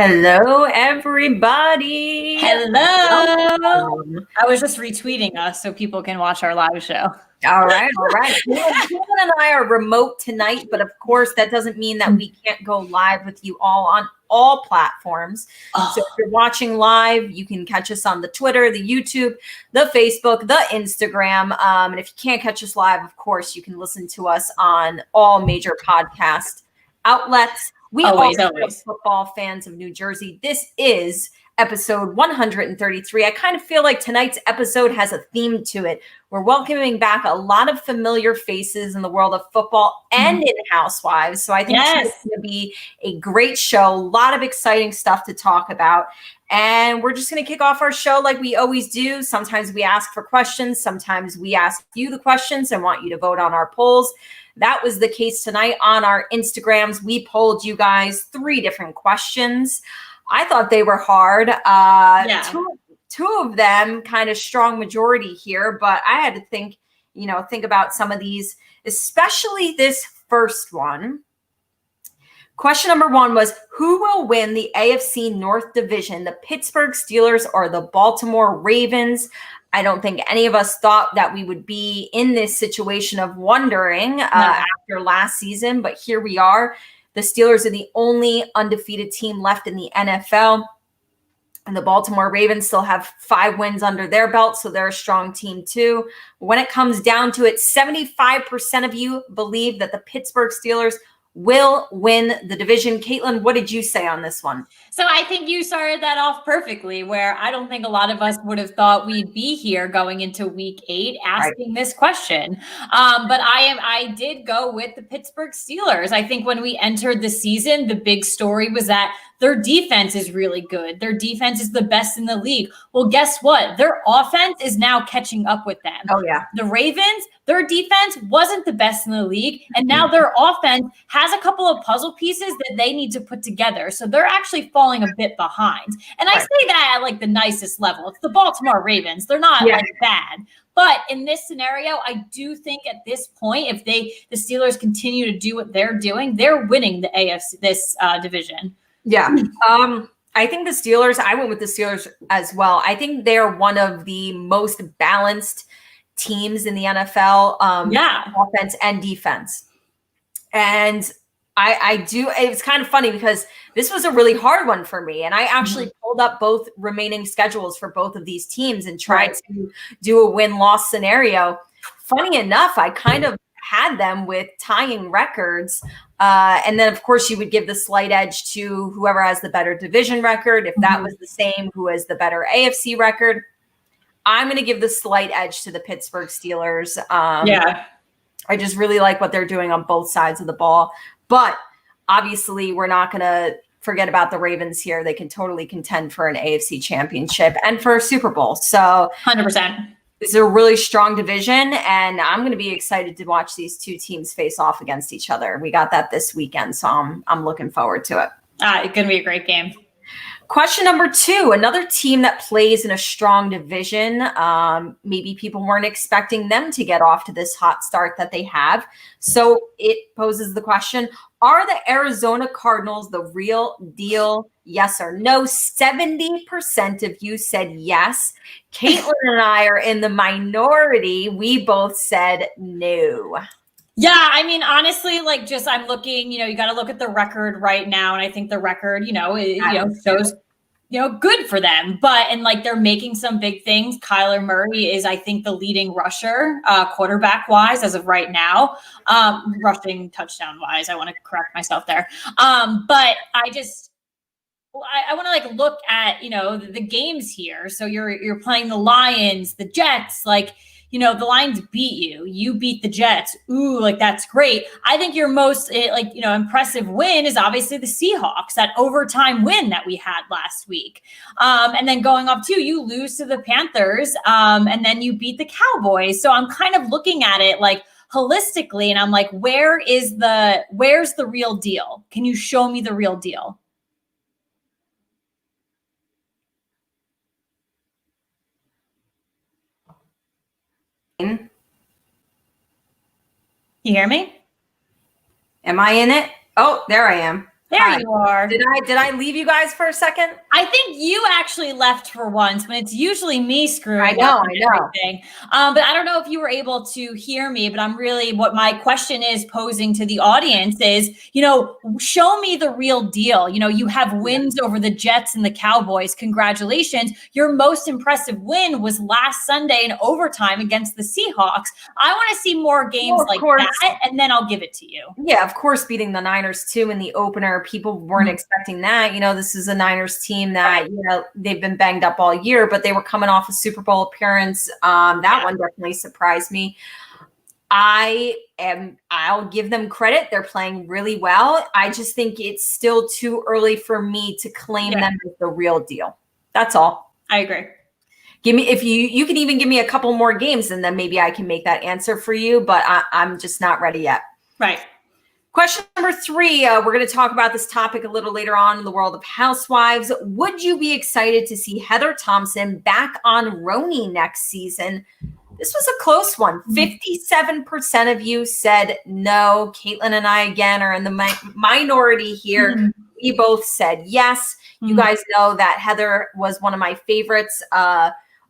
Hello, everybody. Hello. Welcome. I was just retweeting us so people can watch our live show. All right. Caitlin and I are remote tonight, but of course, that doesn't mean that we can't go live with you all on all platforms. So if you're watching live, you can catch us on the Twitter, the YouTube, the Facebook, the Instagram. And if you can't catch us live, of course, you can listen to us on all major podcast outlets. We Always. football fans of New Jersey. This is episode 133. I kind of feel like tonight's episode has a theme to it. We're welcoming back a lot of familiar faces in the world of football and in Housewives. So I think it's going to be a great show. A lot of exciting stuff to talk about. And we're just going to kick off our show like we always do. Sometimes we ask for questions. Sometimes we ask you the questions and want you to vote on our polls. That was the case tonight on our Instagrams. We polled you guys 3 different questions. I thought they were hard. Two of them kind of strong majority here, but I had to think about some of these, especially this first one. Question number 1 was, who will win the AFC North Division, the Pittsburgh Steelers or the Baltimore Ravens? I don't think any of us thought that we would be in this situation of wondering after last season, but here we are. The Steelers are the only undefeated team left in the NFL. And the Baltimore Ravens still have 5 wins under their belt, so they're a strong team too. When it comes down to it, 75% of you believe that the Pittsburgh Steelers will win the division. Caitlin, what did you say on this one? So I think you started that off perfectly, where I don't think a lot of us would have thought we'd be here going into week 8 asking this question. But I did go with the Pittsburgh Steelers. I think when we entered the season, the big story was that their defense is really good. Their defense is the best in the league. Well, guess what? Their offense is now catching up with them. Oh, yeah. The Ravens, their defense wasn't the best in the league. And now their offense has a couple of puzzle pieces that they need to put together. So they're actually falling a bit behind. And I say that at like the nicest level. It's the Baltimore Ravens. They're not like bad. But in this scenario, I do think at this point, if the Steelers continue to do what they're doing, they're winning the AFC this division. Yeah. I think the Steelers, I went with the Steelers as well. I think they're one of the most balanced teams in the NFL, offense and defense. And I do, it's kind of funny because this was a really hard one for me. And I actually pulled up both remaining schedules for both of these teams and tried to do a win-loss scenario. Funny enough, I kind of had them with tying records. And then, of course, you would give the slight edge to whoever has the better division record. If that was the same, who has the better AFC record. I'm going to give the slight edge to the Pittsburgh Steelers. I just really like what they're doing on both sides of the ball. But obviously, we're not going to forget about the Ravens here. They can totally contend for an AFC championship and for a Super Bowl. So 100%. This is a really strong division, and I'm going to be excited to watch these 2 teams face off against each other. We got that this weekend, so I'm looking forward to it. It's going to be a great game. Question number 2, another team that plays in a strong division. Maybe people weren't expecting them to get off to this hot start that they have. So it poses the question, are the Arizona Cardinals the real deal? Yes or no? 70% of you said yes. Caitlin and I are in the minority. We both said no. Yeah, I mean, honestly, I'm looking, you got to look at the record right now. And I think the record, shows, good for them. And they're making some big things. Kyler Murray is, I think, the leading rusher, quarterback wise, as of right now, rushing touchdown wise. I want to correct myself there. But I want to look at, the games here. So you're playing the Lions, the Jets, the Lions beat you. You beat the Jets. Ooh, that's great. I think your most, impressive win is obviously the Seahawks, that overtime win that we had last week. And then going up too, you lose to the Panthers, and then you beat the Cowboys. So I'm kind of looking at it holistically, and I'm like, where's the real deal? Can you show me the real deal? You hear me? Am I in it? Oh, there I am. There Hi. you are. Did I leave you guys for a second? I think you actually left for once when it's usually me screwing up everything. But I don't know if you were able to hear me, but what my question is posing to the audience is, show me the real deal. You have wins over the Jets and the Cowboys. Congratulations. Your most impressive win was last Sunday in overtime against the Seahawks. I want to see more games like that, and then I'll give it to you. Yeah, of course, beating the Niners too in the opener. People weren't expecting that. This is a Niners team that, they've been banged up all year, but they were coming off a Super Bowl appearance. One definitely surprised me. I'll give them credit. They're playing really well. I just think it's still too early for me to claim them as the real deal. That's all. I agree. Give me, if you can even give me a couple more games, and then maybe I can make that answer for you, but I'm just not ready yet. Right. Question number 3, we're going to talk about this topic a little later on in the world of Housewives. Would you be excited to see Heather Thompson back on Roni next season? This was a close one. 57% of you said no. Caitlin and I, again, are in the minority here. We both said yes. You guys know that Heather was one of my favorites.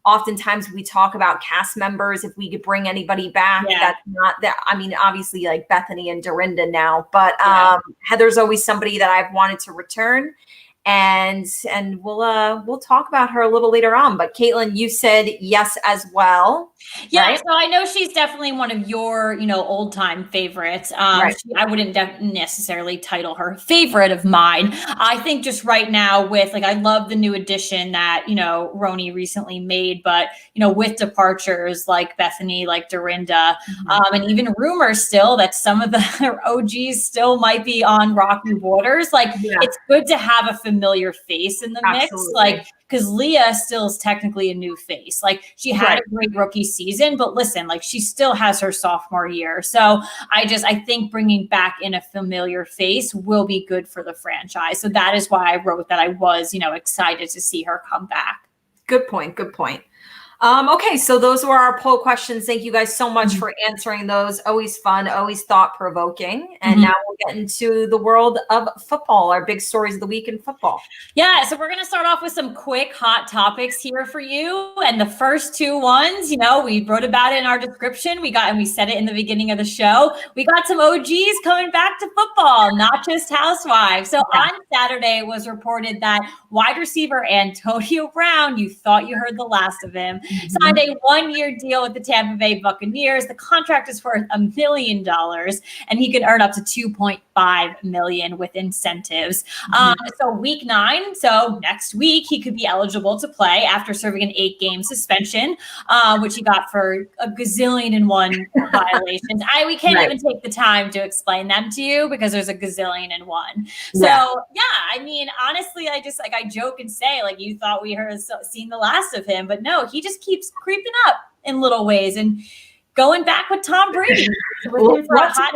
Oftentimes we talk about cast members, if we could bring anybody back. That's not that. I mean, obviously like Bethany and Dorinda now, but Heather's always somebody that I've wanted to return. And we'll talk about her a little later on. But Caitlin, you said yes as well. Yeah, right? So I know she's definitely one of your, old time favorites. I wouldn't necessarily title her favorite of mine. I think just right now with I love the new addition that Roni recently made, but with departures like Bethany, like Dorinda, and even rumors still that some of the OGs still might be on rocky waters. It's good to have a familiar face in the mix, because Leah still is technically a new face. She had a great rookie season, but listen, she still has her sophomore year. So I think bringing back in a familiar face will be good for the franchise. So that is why I wrote that I was, excited to see her come back. Good point. Good point. Okay, so those were our poll questions. Thank you guys so much for answering those. Always fun, always thought-provoking. And now we'll get into the world of football, our big stories of the week in football. Yeah, so we're going to start off with some quick hot topics here for you. And the first 2 ones, we wrote about it in our description. We said it in the beginning of the show. We got some OGs coming back to football, not just Housewives. So on Saturday, it was reported that wide receiver Antonio Brown, you thought you heard the last of him, signed a 1-year deal with the Tampa Bay Buccaneers. The contract is worth $1 million, and he can earn up to $2.5 million with incentives. So week 9, so next week, he could be eligible to play after serving an 8-game suspension, which he got for a gazillion and one violations. We can't even take the time to explain them to you because there's a gazillion and one. So I mean, honestly, I just I joke and say you thought we seen the last of him, but no, he just keeps creeping up in little ways and going back with Tom Brady with him for a hot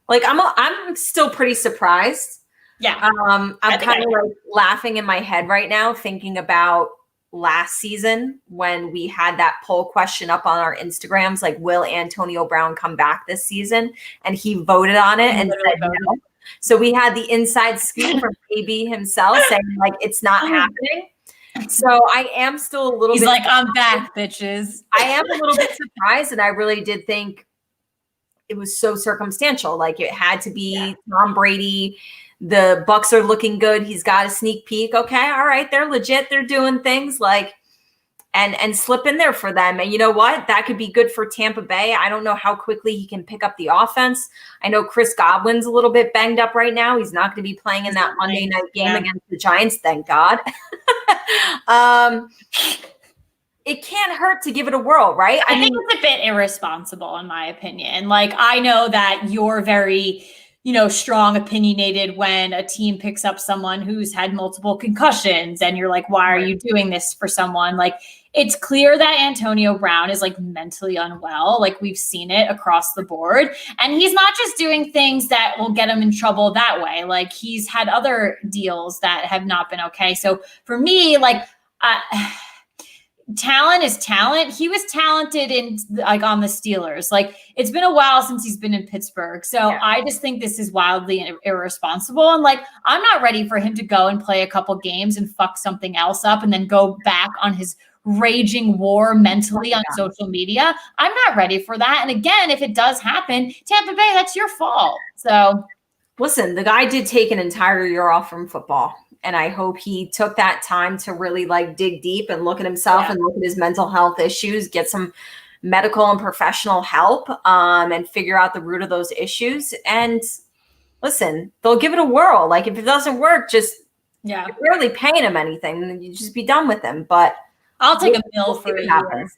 second. I'm still pretty surprised. Yeah. I'm kind of laughing in my head right now, thinking about last season when we had that poll question up on our Instagrams, will Antonio Brown come back this season? And he voted on it and said no. So we had the inside scoop from AB himself saying it's not happening. So I am still a little bit. He's I'm back, bitches. I am a little bit surprised, and I really did think it was so circumstantial. It had to be Tom Brady. The Bucks are looking good. He's got a sneak peek. Okay, all right, they're legit. They're doing things and slip in there for them. And you know what? That could be good for Tampa Bay. I don't know how quickly he can pick up the offense. I know Chris Godwin's a little bit banged up right now. He's not going to be playing in that Monday night game against the Giants. Thank God. It can't hurt to give it a whirl, right? I think it's a bit irresponsible, in my opinion. I know that you're very, strong, opinionated when a team picks up someone who's had multiple concussions, and you're why are you doing this for someone? It's clear that Antonio Brown is mentally unwell. We've seen it across the board, and he's not just doing things that will get him in trouble that way. He's had other deals that have not been okay. So for me, talent is talent. He was talented in like on the Steelers. Like it's been a while since he's been in Pittsburgh. So I just think this is wildly irresponsible. And like, I'm not ready for him to go and play a couple games and fuck something else up and then go back on his raging war mentally on social media. I'm not ready for that. And again, if it does happen, Tampa Bay, that's your fault. So listen, the guy did take an entire year off from football. And I hope he took that time to really like dig deep and look at himself and look at his mental health issues, get some medical and professional help, and figure out the root of those issues. And listen, they'll give it a whirl. Like if it doesn't work, just you're barely paying him anything. You just be done with him. But I'll take a bill for a year.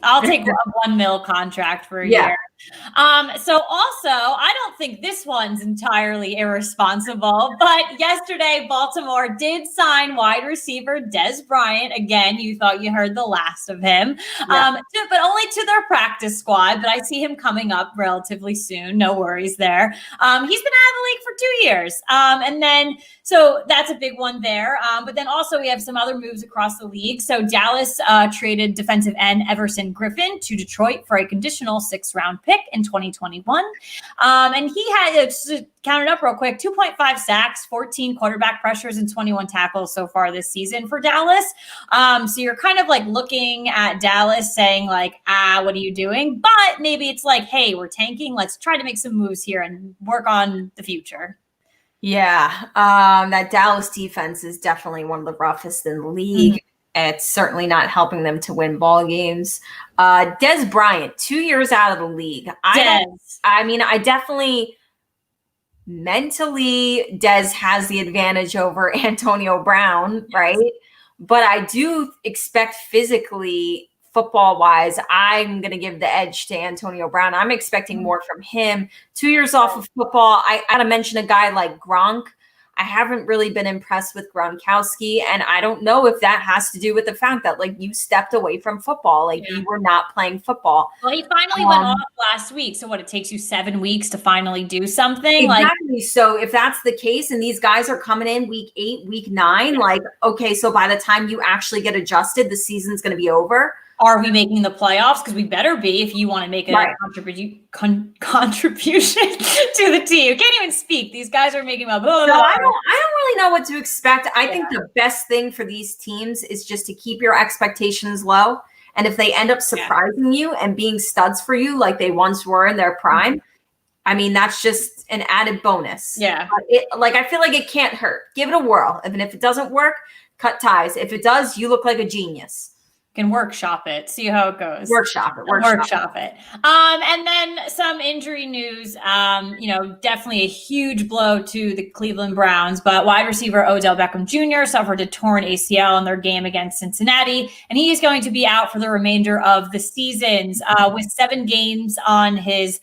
I'll take a $1 million contract for a year. So also, I don't think this one's entirely irresponsible, but yesterday Baltimore did sign wide receiver Des Bryant. Again, you thought you heard the last of him, but only to their practice squad. But I see him coming up relatively soon. No worries there. He's been out of the league for 2 years. And then, so that's a big one there. But then also we have some other moves across the league. So Dallas traded defensive end Everson Griffin to Detroit for a conditional 6th-round pick in 2021. And he had, just count it up real quick, 2.5 sacks, 14 quarterback pressures, and 21 tackles so far this season for Dallas. So you're kind of like looking at Dallas saying like, what are you doing? But maybe it's like, hey, we're tanking. Let's try to make some moves here and work on the future. Yeah, that Dallas defense is definitely one of the roughest in the league. Mm-hmm. It's certainly not helping them to win ball games. Des Bryant, 2 years out of the league. I definitely mentally, Des has the advantage over Antonio Brown, right? But I do expect physically, football-wise, I'm going to give the edge to Antonio Brown. I'm expecting more from him. 2 years off of football. I got to mention a guy like Gronk. I haven't really been impressed with Gronkowski, and I don't know if that has to do with the fact that like you stepped away from football, like you were not playing football. Well, he finally went off last week. So what, it takes you 7 weeks to finally do something? Exactly. So if that's the case and these guys are coming in week 8, week 9, like, okay, so by the time you actually get adjusted, the season's going to be over. Are we making the playoffs? Because we better be if you want to make a contribution to the team. You can't even speak. These guys are making up. I don't really know what to expect. I think the best thing for these teams is just to keep your expectations low. And if they end up surprising you and being studs for you like they once were in their prime, I mean, that's just an added bonus. Yeah. I feel like it can't hurt. Give it a whirl. And if it doesn't work, cut ties. If it does, you look like a genius. Can workshop it, see how it goes. Workshop it. And then some injury news, definitely a huge blow to the Cleveland Browns, but wide receiver Odell Beckham Jr. suffered a torn ACL in their game against Cincinnati, and he is going to be out for the remainder of the seasons with 7 games on his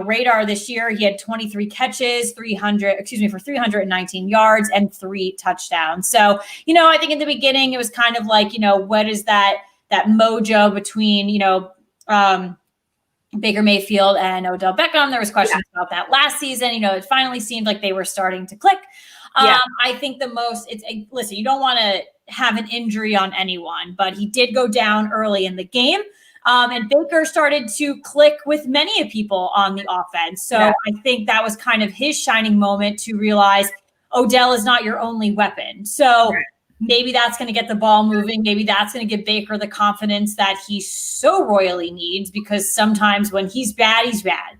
radar this year. He had 23 catches, for 319 yards and 3 touchdowns. So, I think in the beginning it was kind of like, what is that mojo between, Baker Mayfield and Odell Beckham? There was questions about that last season. It finally seemed like they were starting to click. I think listen, you don't want to have an injury on anyone, but he did go down early in the game. And Baker started to click with many people on the offense. So I think that was kind of his shining moment to realize Odell is not your only weapon. So maybe that's going to get the ball moving. Maybe that's going to give Baker the confidence that he so royally needs, because sometimes when he's bad, he's bad.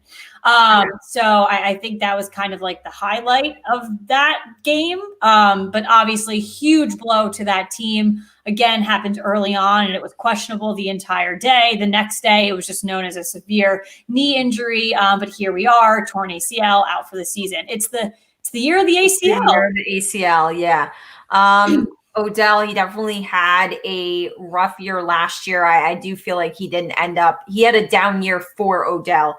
So I think that was kind of like the highlight of that game. But obviously huge blow to that team. Again, happened early on and it was questionable the entire day. The next day, it was just known as a severe knee injury. But here we are, torn ACL, out for the season. It's the year of the ACL. The year of the ACL, yeah. Odell, he definitely had a rough year last year. I do feel like he had a down year for Odell.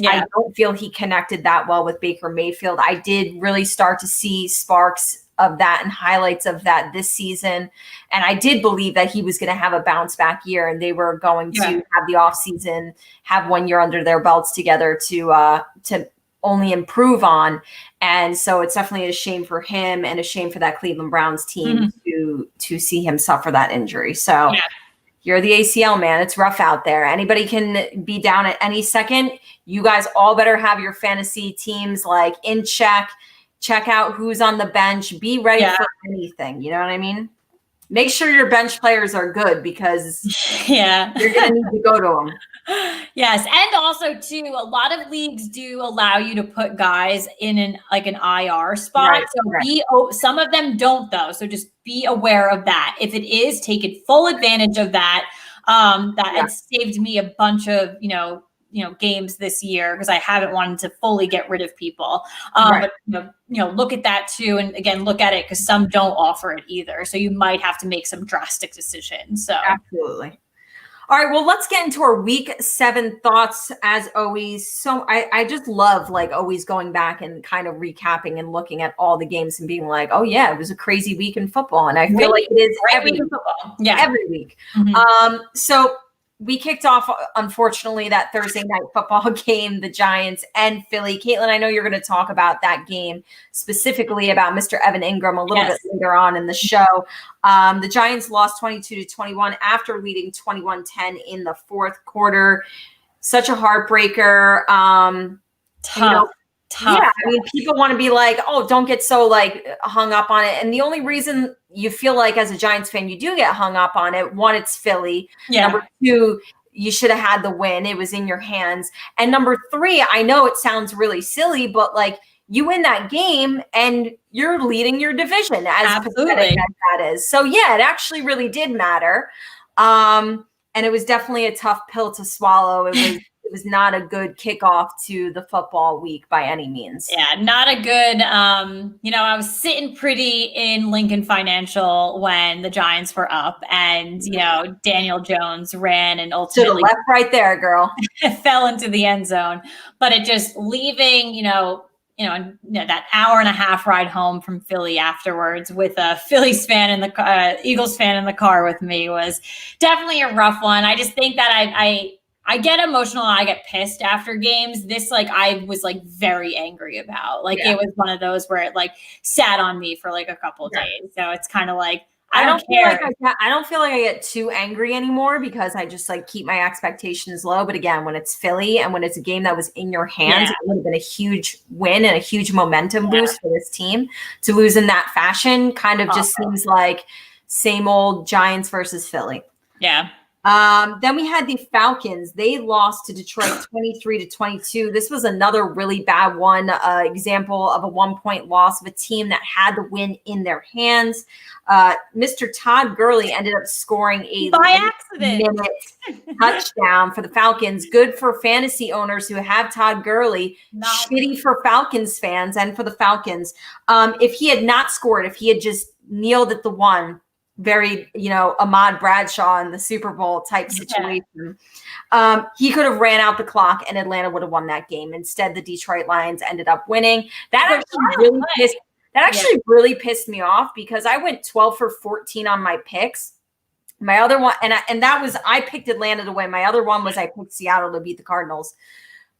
I don't feel he connected that well with Baker Mayfield. I did really start to see sparks of that and highlights of that this season. And I did believe that he was going to have a bounce back year and they were going to have the off season, have 1 year under their belts together to only improve on. And so it's definitely a shame for him and a shame for that Cleveland Browns team to to see him suffer that injury. So you're the ACL, man. It's rough out there. Anybody can be down at any second. You guys all better have your fantasy teams like in check. Check out who's on the bench. Be ready for anything. You know what I mean? Make sure your bench players are good because you're going to need to go to them. Yes. And also too, a lot of leagues do allow you to put guys in an IR spot. Some of them don't though. So just be aware of that. If it is, take it full advantage of that. It saved me a bunch of, games this year because I haven't wanted to fully get rid of people. But look at that too. And again, look at it because some don't offer it either. So you might have to make some drastic decisions. So absolutely. All right, well, let's get into our week 7 thoughts as always. So I just love like always going back and kind of recapping and looking at all the games and being like, oh yeah, it was a crazy week in football. And I feel like it is every week. Every week. So we kicked off, unfortunately, that Thursday night football game, the Giants and Philly. Caitlin, I know you're going to talk about that game, specifically about Mr. Evan Ingram a little bit later on in the show. The Giants lost 22-21 after leading 21-10 in the fourth quarter. Such a heartbreaker. Tough. Yeah, I mean, people want to be like, oh, don't get so like hung up on it. And the only reason you feel like as a Giants fan, you do get hung up on it. One, it's Philly. Yeah. Number 2, you should have had the win. It was in your hands. And number 3, I know it sounds really silly, but like you win that game and you're leading your division as pathetic as that is. So yeah, it actually really did matter. And it was definitely a tough pill to swallow. It was not a good kickoff to the football week by any means. Yeah, not a good, I was sitting pretty in Lincoln Financial when the Giants were up and, Daniel Jones ran and ultimately to the left right there, girl. fell into the end zone. But it just leaving, that hour and a half ride home from Philly afterwards with a Phillies fan in the Eagles fan in the car with me was definitely a rough one. I just think that I get emotional and I get pissed after games. This, I was very angry about. It was one of those where it sat on me for a couple of days. So it's kind of like, I don't care. I don't feel like I get too angry anymore because I just keep my expectations low. But again, when it's Philly and when it's a game that was in your hands, it would have been a huge win and a huge momentum boost for this team. To lose in that fashion kind of just seems like same old Giants versus Philly. Yeah. Then we had the Falcons. They lost to Detroit 23-22. This was another really bad one, example of a 1-point loss of a team that had the win in their hands. Mr. Todd Gurley ended up scoring a by accident touchdown for the Falcons. Good for fantasy owners who have Todd Gurley. Shitty for Falcons fans and for the Falcons. If he had not scored, if he had just kneeled at the one, very, Ahmad Bradshaw in the Super Bowl type situation. He could have ran out the clock and Atlanta would have won that game. Instead, the Detroit Lions ended up winning. That actually really pissed me off because I went 12 for 14 on my picks. My other one, and that was, I picked Atlanta to win. My other one was I picked Seattle to beat the Cardinals.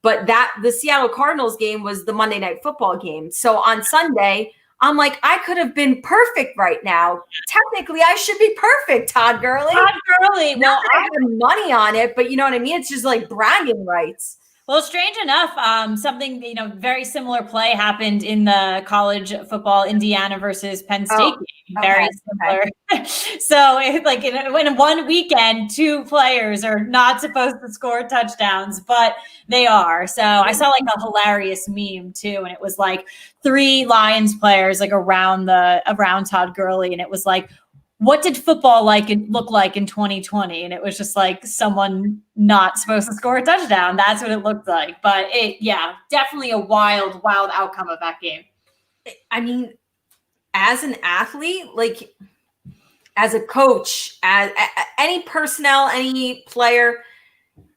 But the Seattle Cardinals game was the Monday Night Football game. So on Sunday, I'm like, I could have been perfect right now. Technically, I should be perfect, Todd Gurley. Well, I have money on it, but you know what I mean? It's just bragging rights. Well, strange enough, something, very similar play happened in the college football Indiana versus Penn State game. Very similar. Okay. So in one weekend, 2 players are not supposed to score touchdowns, but they are. So I saw a hilarious meme too. And it was 3 Lions players around Todd Gurley. And it was what did football look like in 2020? And it was just someone not supposed to score a touchdown. That's what it looked like. But definitely a wild outcome of that game. I mean, as an athlete, as a coach, as any personnel, any player,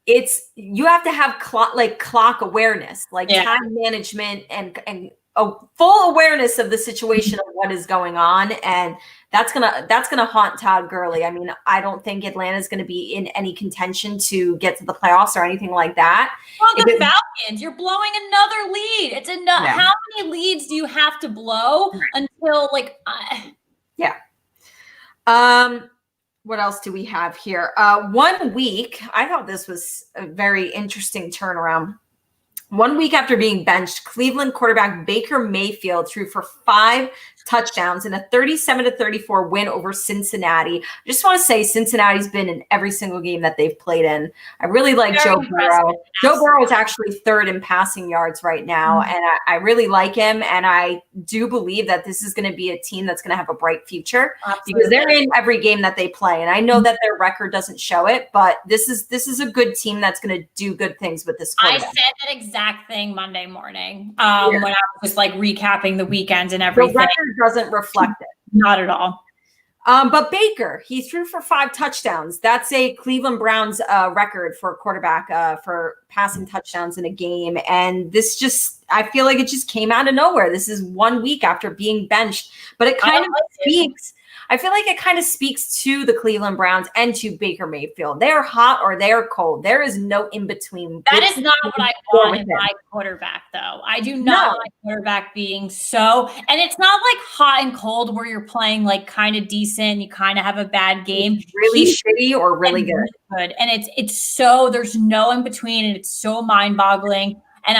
you have to have clock awareness, time management and a full awareness of the situation of what is going on. And that's gonna haunt Todd Gurley. I mean, I don't think Atlanta's gonna be in any contention to get to the playoffs or anything like that. Well, the Falcons, you're blowing another lead. It's enough. Yeah. How many leads do you have to blow until Yeah. What else do we have here? 1 week. I thought this was a very interesting turnaround. 1 week after being benched, Cleveland quarterback Baker Mayfield threw for 5 touchdowns in a 37-34 win over Cincinnati. I just want to say Cincinnati's been in every single game that they've played in. I really like Joe Burrow. Joe Burrow is actually 3rd in passing yards right now, and I really like him, and I do believe that this is going to be a team that's going to have a bright future because they're in every game that they play, and I know that their record doesn't show it, but this is a good team that's going to do good things with this quarterback. I said that exact thing Monday morning when I was like recapping the weekend and everything. The record doesn't reflect it. Not at all. But Baker, he threw for 5 touchdowns. That's a Cleveland Browns record for a quarterback for passing touchdowns in a game. And this just, I feel like it just came out of nowhere. This is 1 week after being benched. But it kind of speaks. I feel like it kind of speaks to the Cleveland Browns and to Baker Mayfield. They are hot or they are cold. There is no in between. That is not what I want in my quarterback, though. I do not like quarterback being so, and it's not like hot and cold where you're playing like kind of decent, you kind of have a bad game. Really shitty or really good. Good. And it's so, there's no in between, and it's so mind-boggling. And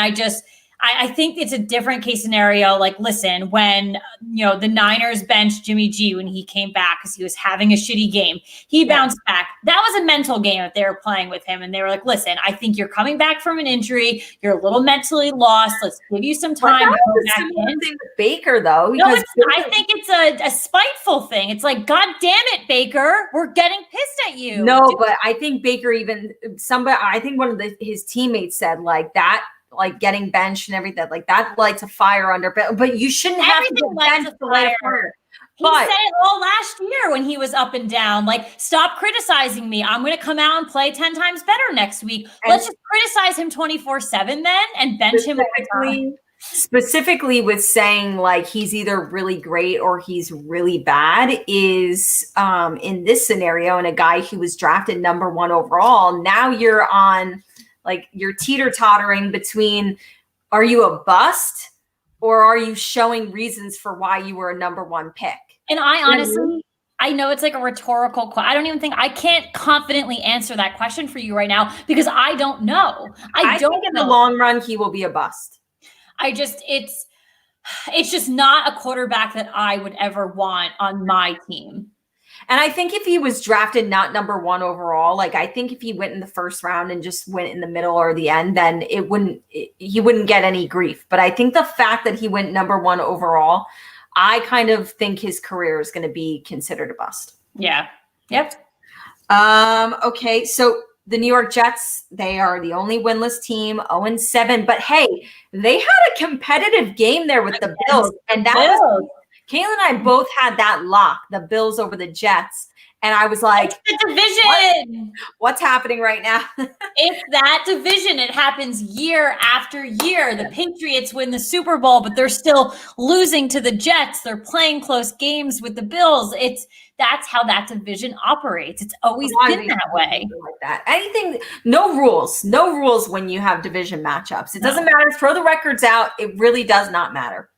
I think it's a different case scenario. Like, listen, when, the Niners benched Jimmy G when he came back because he was having a shitty game, he bounced back. That was a mental game if they were playing with him. And they were like, listen, I think you're coming back from an injury. You're a little mentally lost. Let's give you some time. With Baker, though. No, I think it's a spiteful thing. It's like, God damn it, Baker. We're getting pissed at you. No, but I think Baker I think one of his teammates said like that, like getting benched and everything like that lights a fire under, but you shouldn't have to get benched to light a fire. He said it all last year when he was up and down. Like, stop criticizing me. I'm going to come out and play 10 times better next week. Let's just criticize him 24/7 then and bench him specifically with saying like he's either really great or he's really bad is in this scenario, and a guy who was drafted number 1 overall. Now you're on. Like you're teeter-tottering between, are you a bust or are you showing reasons for why you were a number 1 pick? And I honestly, I know it's like a rhetorical question. I don't even think I can't confidently answer that question for you right now because I don't know. I don't think in the long run, he will be a bust. It's just not a quarterback that I would ever want on my team. And I think if he was drafted not number 1 overall, like I think if he went in the first round and just went in the middle or the end, then he wouldn't get any grief. But I think the fact that he went number 1 overall, I kind of think his career is going to be considered a bust. Yeah. Yep. Okay. So the New York Jets, they are the only winless team, 0-7. But hey, they had a competitive game there with the Bills, and that was. Kayla and I both had that lock, the Bills over the Jets. And I was like, it's the division. What's happening right now? It's that division. It happens year after year. The Patriots win the Super Bowl, but they're still losing to the Jets. They're playing close games with the Bills. That's how that division operates. It's always been that way. Like that. No rules when you have division matchups. It doesn't matter. Throw the records out. It really does not matter.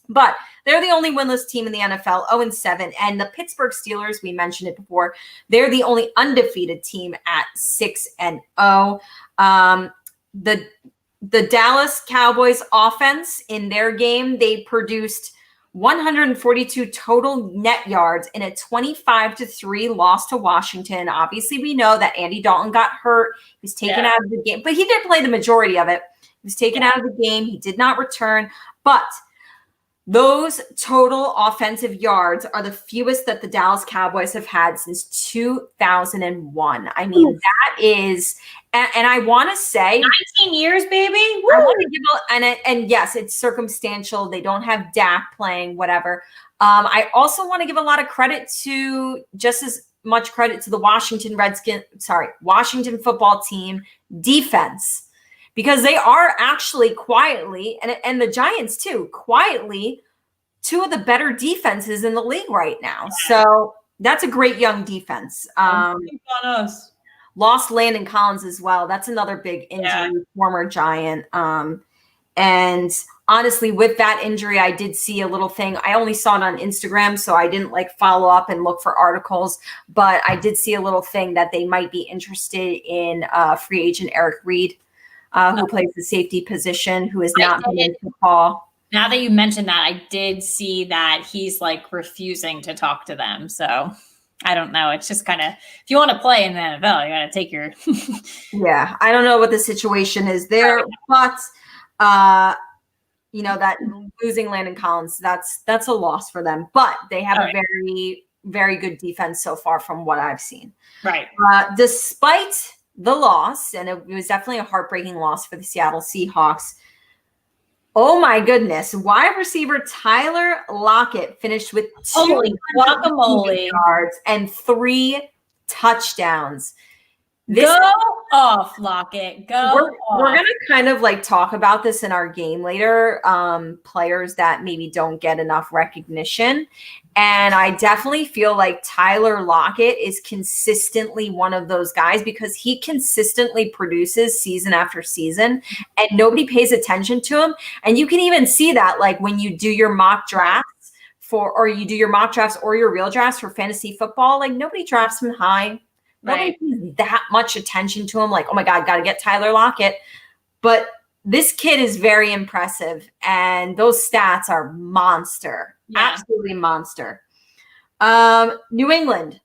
But they're the only winless team in the NFL, 0-7. And the Pittsburgh Steelers, we mentioned it before, they're the only undefeated team at 6-0. The Dallas Cowboys offense in their game, they produced 142 total net yards in a 25-3 loss to Washington. Obviously, we know that Andy Dalton got hurt. He was taken out of the game, but he did play the majority of it. He was taken out of the game. He did not return. But those total offensive yards are the fewest that the Dallas Cowboys have had since 2001. I mean, that is, and I want to say 19 years, baby. Woo! I want to give and yes, it's circumstantial. They don't have Dak playing, whatever. I also want to give a lot of credit to just as much credit to the Washington football team defense. Because they are actually quietly, and the Giants too, quietly, 2 of the better defenses in the league right now. So that's a great young defense. On us. Lost Landon Collins as well. That's another big injury, former Giant. And honestly, with that injury, I did see a little thing. I only saw it on Instagram, so I didn't like follow up and look for articles, but I did see a little thing that they might be interested in free agent Eric Reed, who plays the safety position, who has not been in football. Now that you mentioned that, I did see that he's like refusing to talk to them. So I don't know. It's just kind of, if you want to play in the NFL, you got to take your. Yeah, I don't know what the situation is there, but that losing Landon Collins, that's a loss for them. But they have a very, very good defense so far from what I've seen. Right. Despite the loss, and it was definitely a heartbreaking loss for the Seattle Seahawks. Oh my goodness. Wide receiver Tyler Lockett finished with 2 yards and 3 touchdowns. Go off, Lockett. We're going to kind of like talk about this in our game later. Players that maybe don't get enough recognition. And I definitely feel like Tyler Lockett is consistently one of those guys because he consistently produces season after season and nobody pays attention to him. And you can even see that like when you do your mock drafts or your real drafts for fantasy football, like nobody drafts him high. Nobody pays that much attention to him. Like, oh my God, got to get Tyler Lockett. But this kid is very impressive. And those stats are monster. Yeah. Absolutely monster. New England,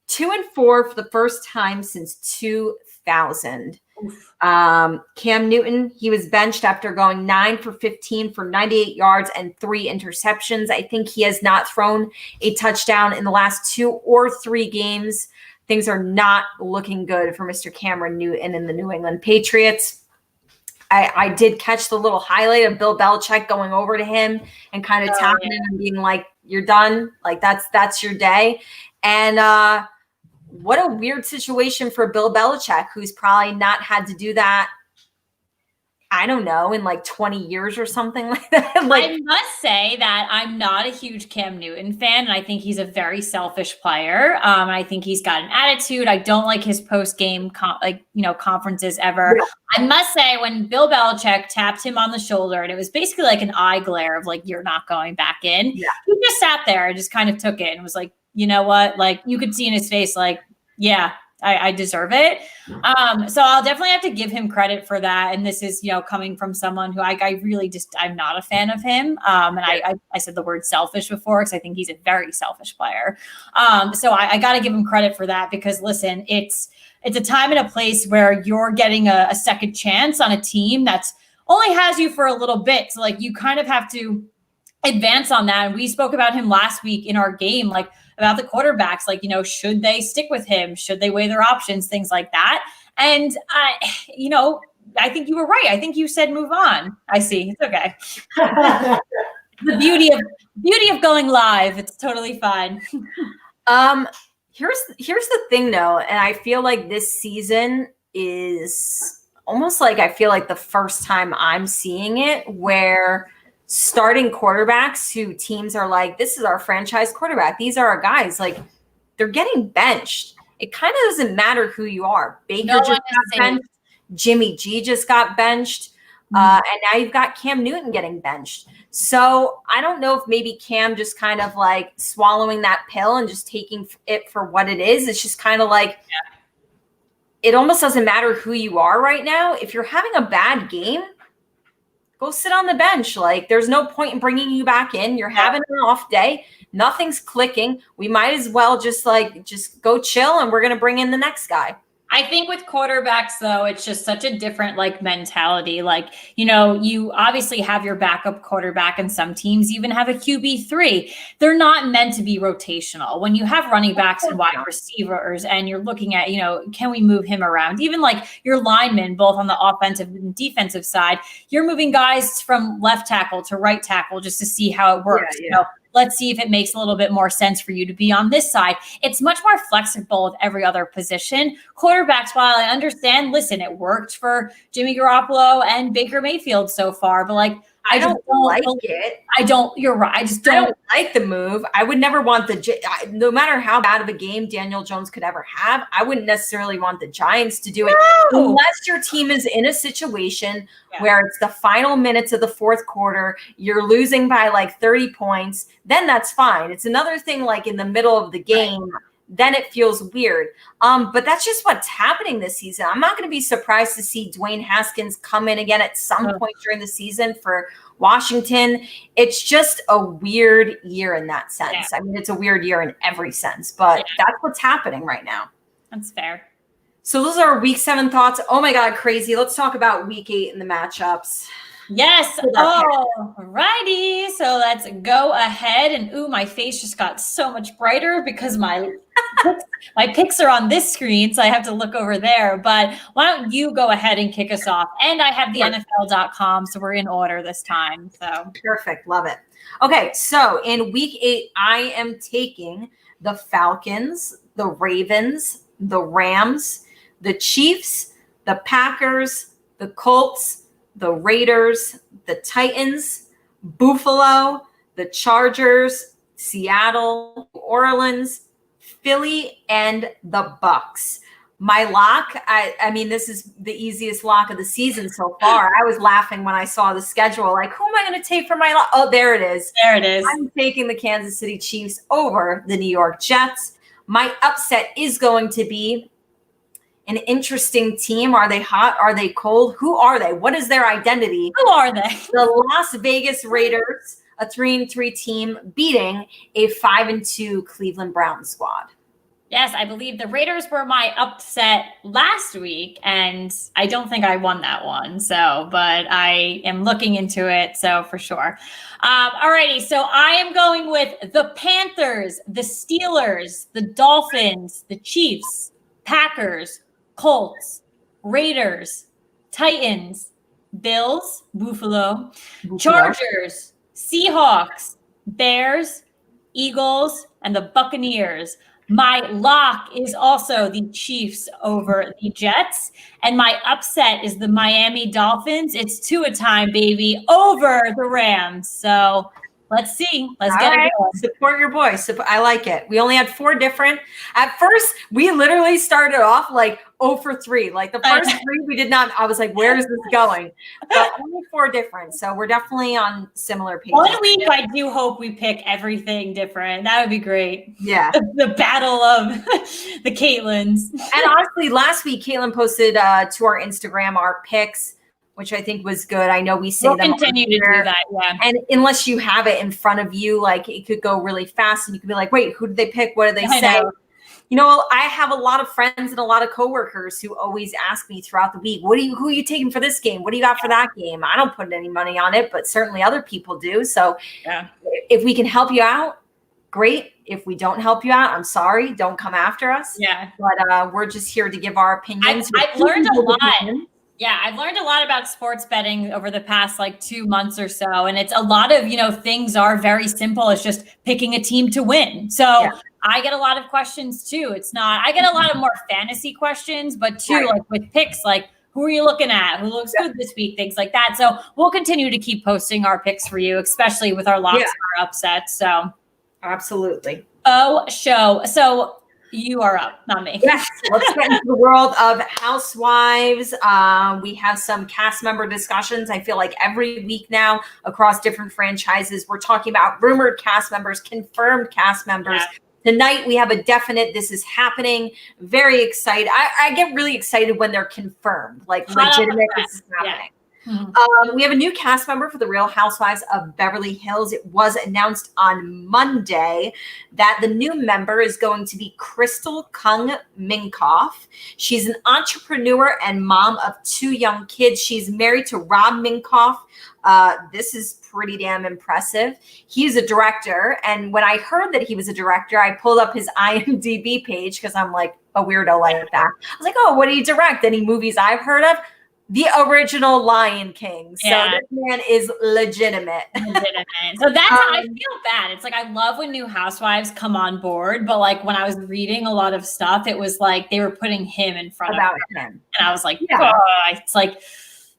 2-4 for the first time since 2000. Cam Newton, he was benched after going 9 for 15 for 98 yards and 3 interceptions. I think he has not thrown a touchdown in the last 2 or 3 games. Things are not looking good for Mr. Cameron Newton and the New England Patriots. I did catch the little highlight of Bill Belichick going over to him and kind of tapping him and being like, you're done. Like that's your day. And what a weird situation for Bill Belichick, who's probably not had to do that, I don't know, in like 20 years or something like that. I must say that I'm not a huge Cam Newton fan, and I think he's a very selfish player. I think he's got an attitude. I don't like his post-game conferences ever. Yeah. I must say, when Bill Belichick tapped him on the shoulder, and it was basically like an eye glare of like, you're not going back in. Yeah. He just sat there and just kind of took it and was like, you know what? Like you could see in his face, like, yeah, I deserve it. So I'll definitely have to give him credit for that. And this is, coming from someone who I really I'm not a fan of him. And I said the word selfish before because I think he's a very selfish player. So I got to give him credit for that because listen, it's a time and a place where you're getting a second chance on a team that's only has you for a little bit. So like you kind of have to advance on that. And we spoke about him last week in our game, like about the quarterbacks, like, should they stick with him? Should they weigh their options? Things like that. And I think you were right. I think you said move on. I see. It's okay. The beauty of going live. It's totally fine. Here's the thing though. And I feel like this season is almost like, I feel like the first time I'm seeing it where starting quarterbacks who teams are like, this is our franchise quarterback. These are our guys. Like they're getting benched. It kind of doesn't matter who you are. Baker just got benched. Jimmy G just got benched. And now you've got Cam Newton getting benched. So I don't know if maybe Cam just kind of like swallowing that pill and just taking it for what it is. It's just kind of like, it almost doesn't matter who you are right now. If you're having a bad game, go sit on the bench. Like there's no point in bringing you back in. You're having an off day. Nothing's clicking. We might as well just go chill and we're going to bring in the next guy. I think with quarterbacks, though, it's just such a different mentality. You obviously have your backup quarterback, and some teams even have a QB3. They're not meant to be rotational. When you have running backs and wide receivers, and you're looking at, can we move him around? Even your linemen, both on the offensive and defensive side, you're moving guys from left tackle to right tackle just to see how it works. Yeah. Let's see if it makes a little bit more sense for you to be on this side. It's much more flexible with every other position. Quarterbacks, while I understand, listen, it worked for Jimmy Garoppolo and Baker Mayfield so far, but I don't like it. You're right. I I don't like the move. I would never want no matter how bad of a game Daniel Jones could ever have, I wouldn't necessarily want the Giants to do it unless your team is in a situation where it's the final minutes of the fourth quarter, you're losing by like 30 points, then that's fine. It's another thing like in the middle of the game, then it feels weird. But that's just what's happening this season. I'm not going to be surprised to see Dwayne Haskins come in again at some point during the season for Washington. It's just a weird year in that sense. I mean, it's a weird year in every sense, but that's what's happening right now. That's fair. So those are week 7 thoughts. Oh my God, crazy. Let's talk about week 8 and the matchups. Yes. All righty. So let's go ahead. And my face just got so much brighter because my picks are on this screen, so I have to look over there. But why don't you go ahead and kick us off? And I have the NFL.com, so we're in order this time. So perfect. Love it. Okay, so in week 8, I am taking the Falcons, the Ravens, the Rams, the Chiefs, the Packers, the Colts, the Raiders, the Titans, Buffalo, the Chargers, Seattle, New Orleans, Philly, and the Bucks. My lock, I mean, this is the easiest lock of the season so far. I was laughing when I saw the schedule. Like, who am I going to take for my lock? Oh, there it is. There it is. I'm taking the Kansas City Chiefs over the New York Jets. My upset is going to be an interesting team. Are they hot? Are they cold? Who are they? What is their identity? Who are they? The Las Vegas Raiders, a 3-3 team, beating a 5-2 Cleveland Browns squad. Yes, I believe the Raiders were my upset last week, and I don't think I won that one. So, but I am looking into it. So for sure. Alrighty. So I am going with the Panthers, the Steelers, the Dolphins, the Chiefs, Packers, Colts, Raiders, Titans, Bills, Buffalo, Chargers, Seahawks, Bears, Eagles, and the Buccaneers. My lock is also the Chiefs over the Jets. And my upset is the Miami Dolphins. It's 2 a time, baby, over the Rams. So let's see. Let's get it going. Support your boy. I like it. We only had 4 different. At first, we literally started off like 0 for 3. Like the first 3, we did not. I was like, where is this going? But only 4 different. So we're definitely on similar pages. One week, I do hope we pick everything different. That would be great. Yeah. The battle of the Caitlins. And honestly, last week, Caitlin posted to our Instagram our picks, which I think was good. I know we say we'll them continue to do that, yeah. And unless you have it in front of you, like it could go really fast and you could be like, wait, who did they pick? What did they say? You know, I have a lot of friends and a lot of coworkers who always ask me throughout the week, who are you taking for this game? What do you got for that game? I don't put any money on it, but certainly other people do. So if we can help you out, great. If we don't help you out, I'm sorry. Don't come after us. Yeah. But we're just here to give our opinions. I've learned a lot. Yeah, I've learned a lot about sports betting over the past like 2 months or so. And it's a lot of, things are very simple. It's just picking a team to win. So I get a lot of questions too. I get a lot of more fantasy questions, but too, like with picks, like who are you looking at? Who looks good this week? Things like that. So we'll continue to keep posting our picks for you, especially with our locks and our upsets. So absolutely. So you are up, not me. Yes, let's get into the world of Housewives. We have some cast member discussions. I feel like every week now across different franchises, we're talking about rumored cast members, confirmed cast members. Yeah. Tonight, we have a definite, this is happening. Very excited. I get really excited when they're confirmed, like legitimate, this is happening. Yeah. We have a new cast member for the Real Housewives of Beverly Hills. It was announced on Monday that the new member is going to be Crystal Kung Minkoff. She's an entrepreneur and mom of 2 young kids. She's married to Rob Minkoff. This is pretty damn impressive. He's a director. And when I heard that he was a director, I pulled up his IMDb page because I'm like a weirdo like that. I was like, oh, what do you direct? Any movies I've heard of? The original Lion King. So this man is legitimate. So that's how I feel bad. It's like I love when new housewives come on board, but like when I was reading a lot of stuff, it was like they were putting him in front of him. And I was like, it's like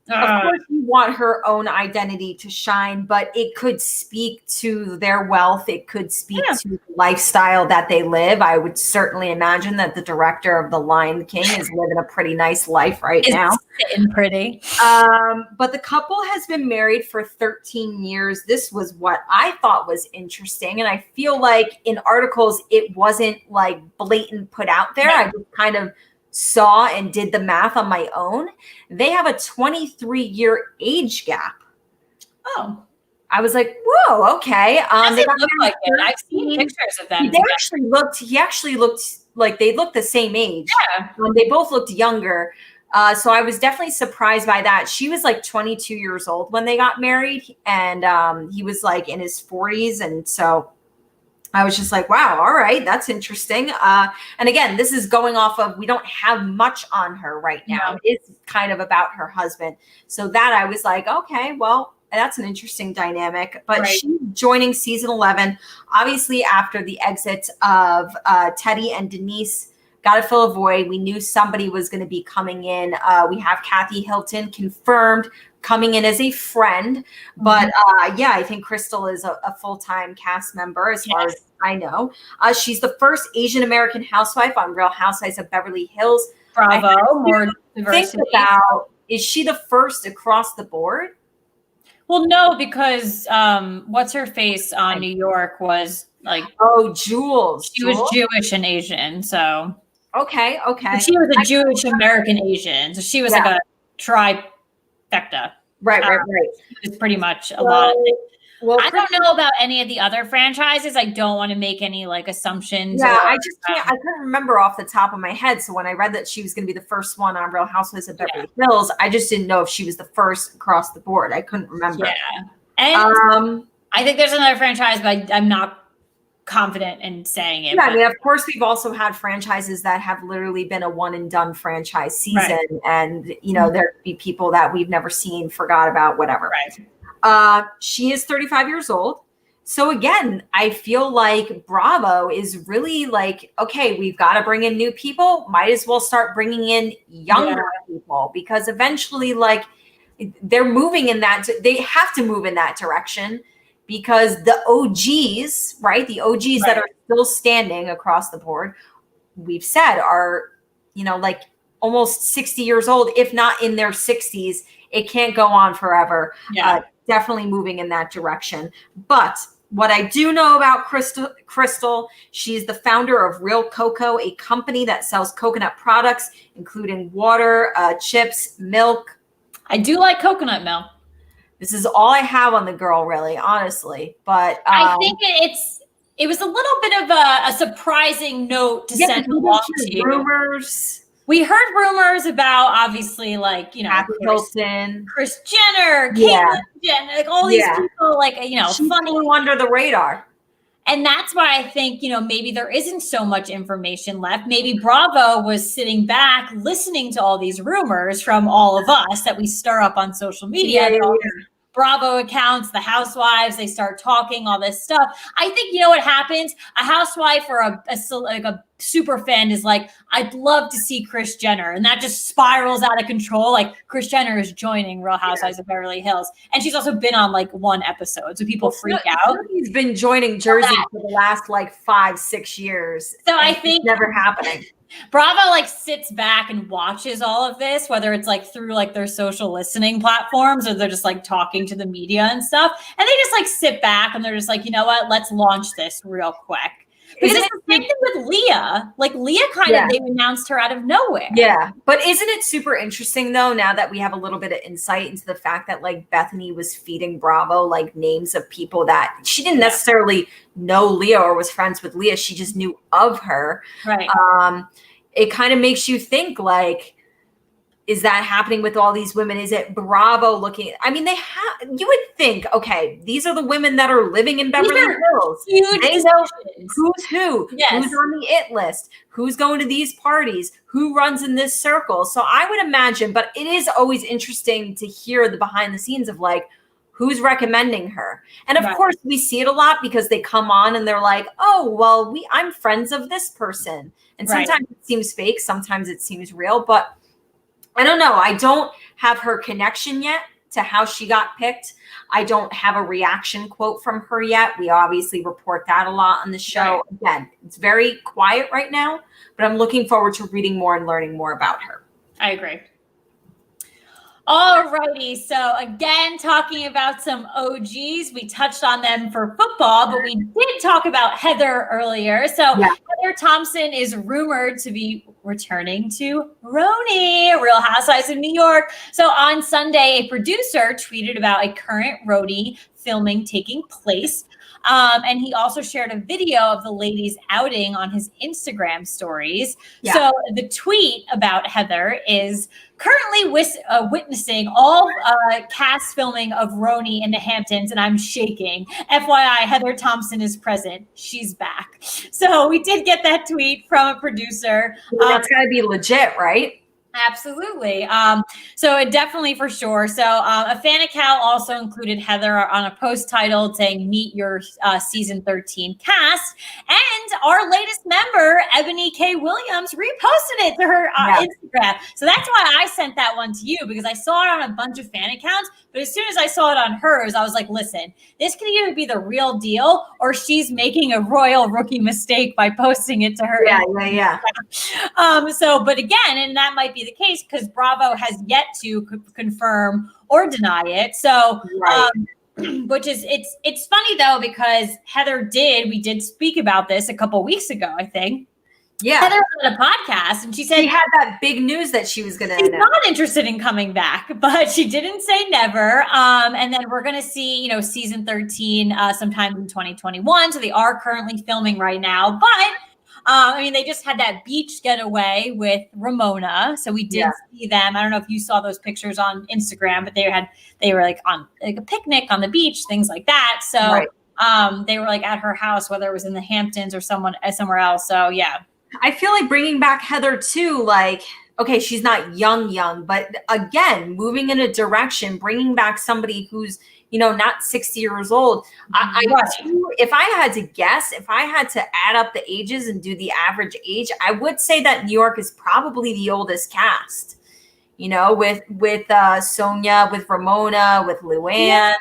Of course, you want her own identity to shine, but it could speak to their wealth. It could speak to the lifestyle that they live. I would certainly imagine that the director of The Lion King is living a pretty nice life right now. Sitting pretty. But the couple has been married for 13 years. This was what I thought was interesting. And I feel like in articles, it wasn't like blatant put out there. I just kind of saw and did the math on my own. They have a 23-year age gap. Oh, I was like, whoa, okay. They look like it. I've seen pictures of them. He actually looked like they looked the same age. Yeah. They both looked younger. So I was definitely surprised by that. She was like 22 years old when they got married, and he was like in his 40s. And so I was just like, wow, all right, that's interesting. And again, this is going off of, we don't have much on her right now. No. It's kind of about her husband. So that I was like, okay, well, that's an interesting dynamic. But she's joining season 11, obviously after the exit of Teddy and Denise. Got to fill a void. We knew somebody was going to be coming in. We have Kathy Hilton confirmed coming in as a friend. But yeah, I think Crystal is a full-time cast member as far as I know. She's the first Asian American housewife on Real Housewives of Beverly Hills. Bravo. More diversity. Think about, is she the first across the board? Well, no, because what's her face on New York was like, Jules. She was Jewish and Asian, so okay. But she was a Jewish American Asian, so she was like a trifecta. Right. It's pretty much a lot of things. Well, I don't know about any of the other franchises. I don't want to make any like assumptions. Yeah, I just can't. I couldn't remember off the top of my head. So when I read that she was going to be the first one on Real Housewives of Beverly Hills, I just didn't know if she was the first across the board. I couldn't remember. Yeah, and I think there's another franchise, but I'm not confident in saying it. Yeah, I mean, of course, we've also had franchises that have literally been a one and done franchise season, and you know there'd be people that we've never seen, forgot about, whatever. Right. She is 35 years old. So again, I feel like Bravo is really like, okay, we've got to bring in new people. Might as well start bringing in younger people, because eventually, like, they're moving in that. They have to move in that direction, because the OGs, right? The OGs that are still standing across the board, we've said are, you know, like almost 60 years old, if not in their 60s. It can't go on forever. Yeah. Definitely moving in that direction. But what I do know about Crystal, she's the founder of Real Cocoa, a company that sells coconut products, including water, chips, milk. I do like coconut milk. This is all I have on the girl, really, honestly. But I think it was a little bit of a surprising note to send along to you. Rumors. We heard rumors about, obviously, like, you know, Kris Jenner, Caitlyn Jenner, like all these people, like, you know, she flew under the radar. And that's why I think, you know, maybe there isn't so much information left. Maybe Bravo was sitting back listening to all these rumors from all of us that we stir up on social media. Bravo accounts, the housewives, they start talking all this stuff. I think, you know what happens? A housewife or a super fan is like, I'd love to see Kris Jenner. And that just spirals out of control. Like, Kris Jenner is joining Real Housewives of Beverly Hills. And she's also been on like one episode. So people freak out. He's been joining Jersey for the last like 5-6 years. So I think it's never happening. Bravo like sits back and watches all of this, whether it's like through like their social listening platforms or they're just like talking to the media and stuff. And they just like sit back and they're just like, you know what, let's launch this real quick. Because it's the same thing with Leah. Like Leah kind of, they announced her out of nowhere. Yeah. But isn't it super interesting though, now that we have a little bit of insight into the fact that like Bethany was feeding Bravo like names of people that she didn't necessarily know Leah or was friends with Leah. She just knew of her. Right. It kind of makes you think like, is that happening with all these women? Is it Bravo looking? I mean, you would think, okay, these are the women that are living in Beverly Hills. They know who's who, who's on the it list, who's going to these parties, who runs in this circle. So I would imagine, but it is always interesting to hear the behind the scenes of like, who's recommending her. And of course we see it a lot because they come on and they're like, oh, well, I'm friends of this person. And sometimes it seems fake, sometimes it seems real, but I don't know. I don't have her connection yet to how she got picked. I don't have a reaction quote from her yet. We obviously report that a lot on the show. Right. Again, it's very quiet right now, but I'm looking forward to reading more and learning more about her. I agree. All righty. So again, talking about some OGs, we touched on them for football, but we did talk about Heather earlier. So Heather Thompson is rumored to be returning to Rhony, Real Housewives of New York. So on Sunday, a producer tweeted about a current Rhony filming taking place. And he also shared a video of the ladies outing on his Instagram stories. Yeah. So the tweet about Heather is currently witnessing all cast filming of Rhony in the Hamptons, and I'm shaking. FYI, Heather Thompson is present. She's back. So we did get that tweet from a producer. That's got to be legit, right? Absolutely. So it definitely for sure. So a fan account also included Heather on a post titled saying, "Meet your season 13 cast." And our latest member, Ebony K. Williams, reposted it to her Instagram. So that's why I sent that one to you, because I saw it on a bunch of fan accounts. But as soon as I saw it on hers, I was like, listen, this could either be the real deal or she's making a royal rookie mistake by posting it to her. Yeah. So, but again, and that might be the case because Bravo has yet to confirm or deny it. So, which is, it's funny though, because we did speak about this a couple weeks ago, I think. Yeah. Heather on a podcast, and she said she had that big news that she was going to. She's not interested in coming back, but she didn't say never. And then we're going to see, season 13 sometime in 2021. So they are currently filming right now, but they just had that beach getaway with Ramona. So we did see them. I don't know if you saw those pictures on Instagram, but they were like on like a picnic on the beach, things like that. So they were like at her house, whether it was in the Hamptons or somewhere else. So yeah. I feel like bringing back Heather too, like, okay, she's not young, but again, moving in a direction, bringing back somebody who's, not 60 years old. If I had to guess, if I had to add up the ages and do the average age, I would say that New York is probably the oldest cast, with Sonia, with Ramona, with Luann. Yeah.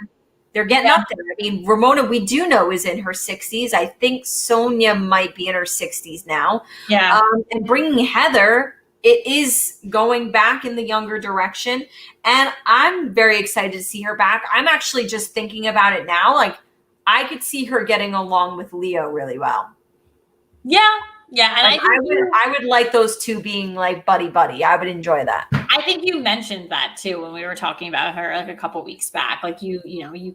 They're getting up there. I mean, Ramona, we do know, is in her 60s. I think Sonia might be in her 60s now. Yeah. And bringing Heather, it is going back in the younger direction. And I'm very excited to see her back. I'm actually just thinking about it now. Like, I could see her getting along with Leo really well. Yeah. Yeah. And I would like those two being like buddy. I would enjoy that. I think you mentioned that too when we were talking about her like a couple weeks back. Like you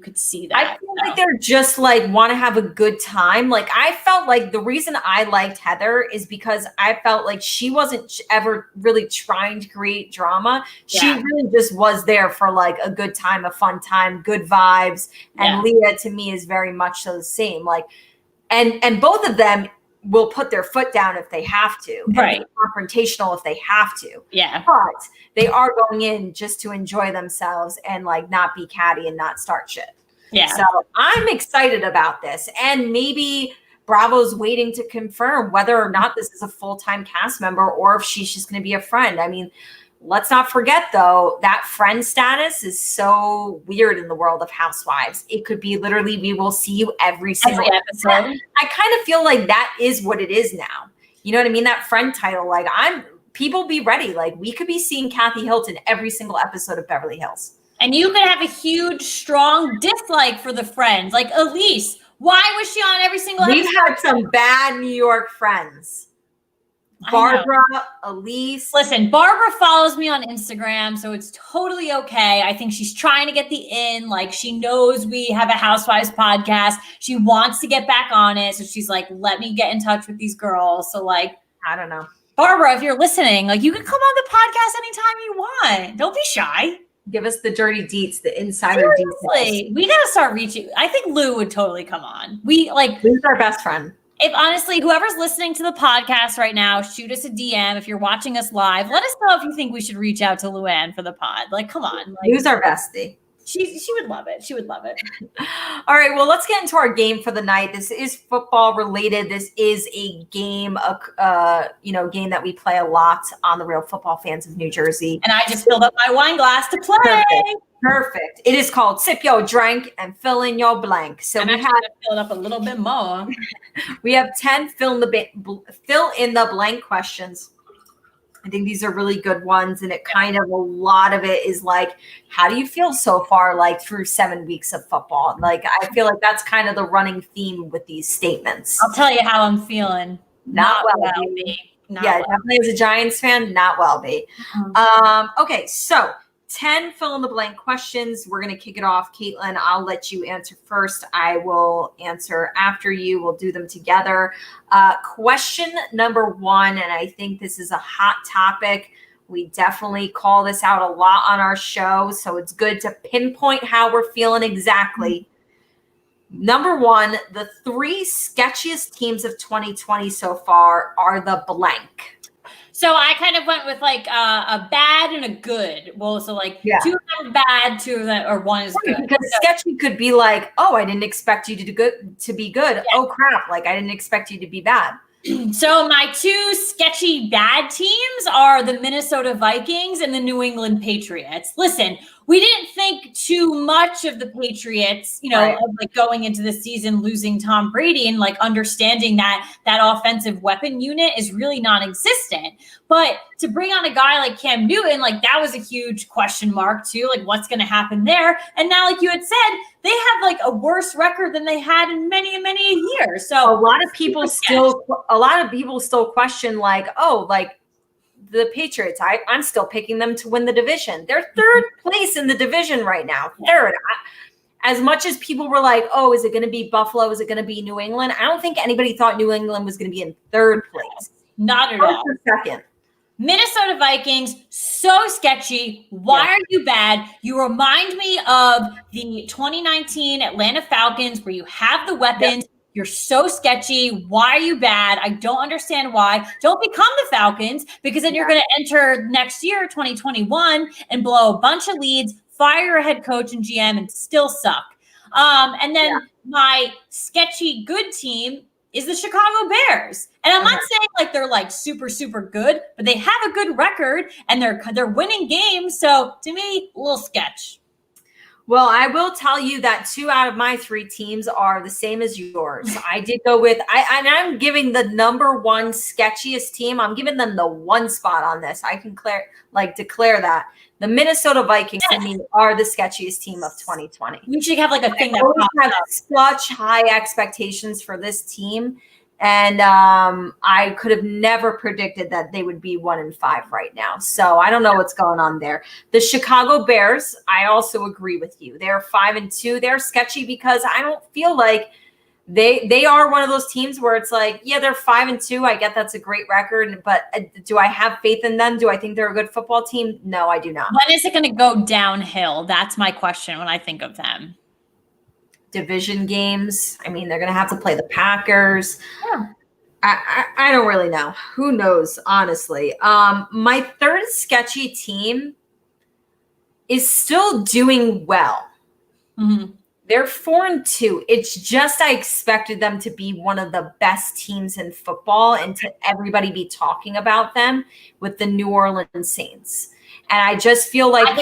could see that. I feel like they're just like want to have a good time. Like I felt like the reason I liked Heather is because I felt like she wasn't ever really trying to create drama. Yeah. She really just was there for like a good time, a fun time, good vibes. And Leah to me is very much so the same. Like, and both of them will put their foot down if they have to. Right. And be confrontational if they have to. Yeah. But they are going in just to enjoy themselves and like not be catty and not start shit. Yeah. So I'm excited about this. And maybe Bravo's waiting to confirm whether or not this is a full-time cast member or if she's just going to be a friend. I mean, let's not forget, though, that friend status is so weird in the world of Housewives. It could be literally, we will see you every single episode. I kind of feel like that is what it is now. You know what I mean? That friend title, like people be ready. Like we could be seeing Kathy Hilton every single episode of Beverly Hills. And you could have a huge, strong dislike for the friends. Like Elise, why was she on every single episode? We've had some bad New York friends. Barbara, Elise. Listen, Barbara follows me on Instagram, so it's totally okay. I think she's trying to get the in. Like, she knows we have a Housewives podcast. She wants to get back on it. So she's like, let me get in touch with these girls. So, like, I don't know. Barbara, if you're listening, like, you can come on the podcast anytime you want. Don't be shy. Give us the dirty deets, the insider details. We got to start reaching. I think Lou would totally come on. Lou's our best friend. If honestly, whoever's listening to the podcast right now, shoot us a DM. If you're watching us live, let us know if you think we should reach out to Luann for the pod. Like, come on. Lou's our bestie. She would love it. She would love it. All right, well, let's get into our game for the night. This is football related. This is a game, game that we play a lot on the Real Football Fans of New Jersey. And I just filled up my wine glass to play. Perfect. It is called Sip Your Drink and Fill in Your Blank. So we have filled up a little bit more. We have 10 fill in the blank questions. I think these are really good ones, and it kind of, a lot of it is like, how do you feel so far, like through 7 weeks of football? Like, I feel like that's kind of the running theme with these statements. I'll tell you how I'm feeling. Not well, B. Definitely as a Giants fan, not well, B. Okay, so 10 fill in the blank questions. We're going to kick it off. Caitlin, I'll let you answer first. I will answer after you. We'll do them together. Question number 1, and I think this is a hot topic. We definitely call this out a lot on our show, so it's good to pinpoint how we're feeling exactly. Number 1, the 3 sketchiest teams of 2020 so far are the blank. So I kind of went with like a bad and a good. Well, so like 2 of them are bad, 2 of them, or 1 is good. Because sketchy could be like, oh, I didn't expect you to be good. Yeah. Oh crap! Like I didn't expect you to be bad. So my 2 sketchy bad teams are the Minnesota Vikings and the New England Patriots. Listen, we didn't think too much of the Patriots, of like going into the season losing Tom Brady and like understanding that offensive weapon unit is really non-existent. But to bring on a guy like Cam Newton, like that was a huge question mark too. Like what's going to happen there? And now, like you had said, they have like a worse record than they had in many years. So a lot of people still question like, oh, like the Patriots, I'm still picking them to win the division. They're 3rd place in the division right now. 3rd. As much as people were like, oh, is it going to be Buffalo? Is it going to be New England? I don't think anybody thought New England was going to be in 3rd place. Not at all. 2nd. Minnesota Vikings, so sketchy. Why are you bad? You remind me of the 2019 Atlanta Falcons where you have the weapons. You're so sketchy. Why are you bad? I don't understand why. Don't become the Falcons because then you're going to enter next year, 2021, and blow a bunch of leads, fire your head coach and GM, and still suck. And then my sketchy good team is the Chicago Bears. And I'm not saying like they're like super, super good, but they have a good record and they're winning games. So to me, a little sketch. Well, I will tell you that 2 out of my 3 teams are the same as yours. I did go with I'm giving the number 1 sketchiest team. I'm giving them the 1 spot on this. I can declare that the Minnesota Vikings to me are the sketchiest team of 2020. We should have like a thing that have such high expectations for this team. And I could have never predicted that they would be 1-5 right now. So I don't know what's going on there. The Chicago Bears, I also agree with you. They're 5-2. They're sketchy because I don't feel like they are one of those teams where it's like, yeah, they're 5-2. I get that's a great record, but do I have faith in them? Do I think they're a good football team? No, I do not. When is it going to go downhill? That's my question when I think of them. Division games. I mean, they're going to have to play the Packers. Yeah. I don't really know. Who knows, honestly. My 3rd sketchy team is still doing well. Mm-hmm. They're 4-2. It's just I expected them to be one of the best teams in football and to everybody be talking about them with the New Orleans Saints. And I just feel like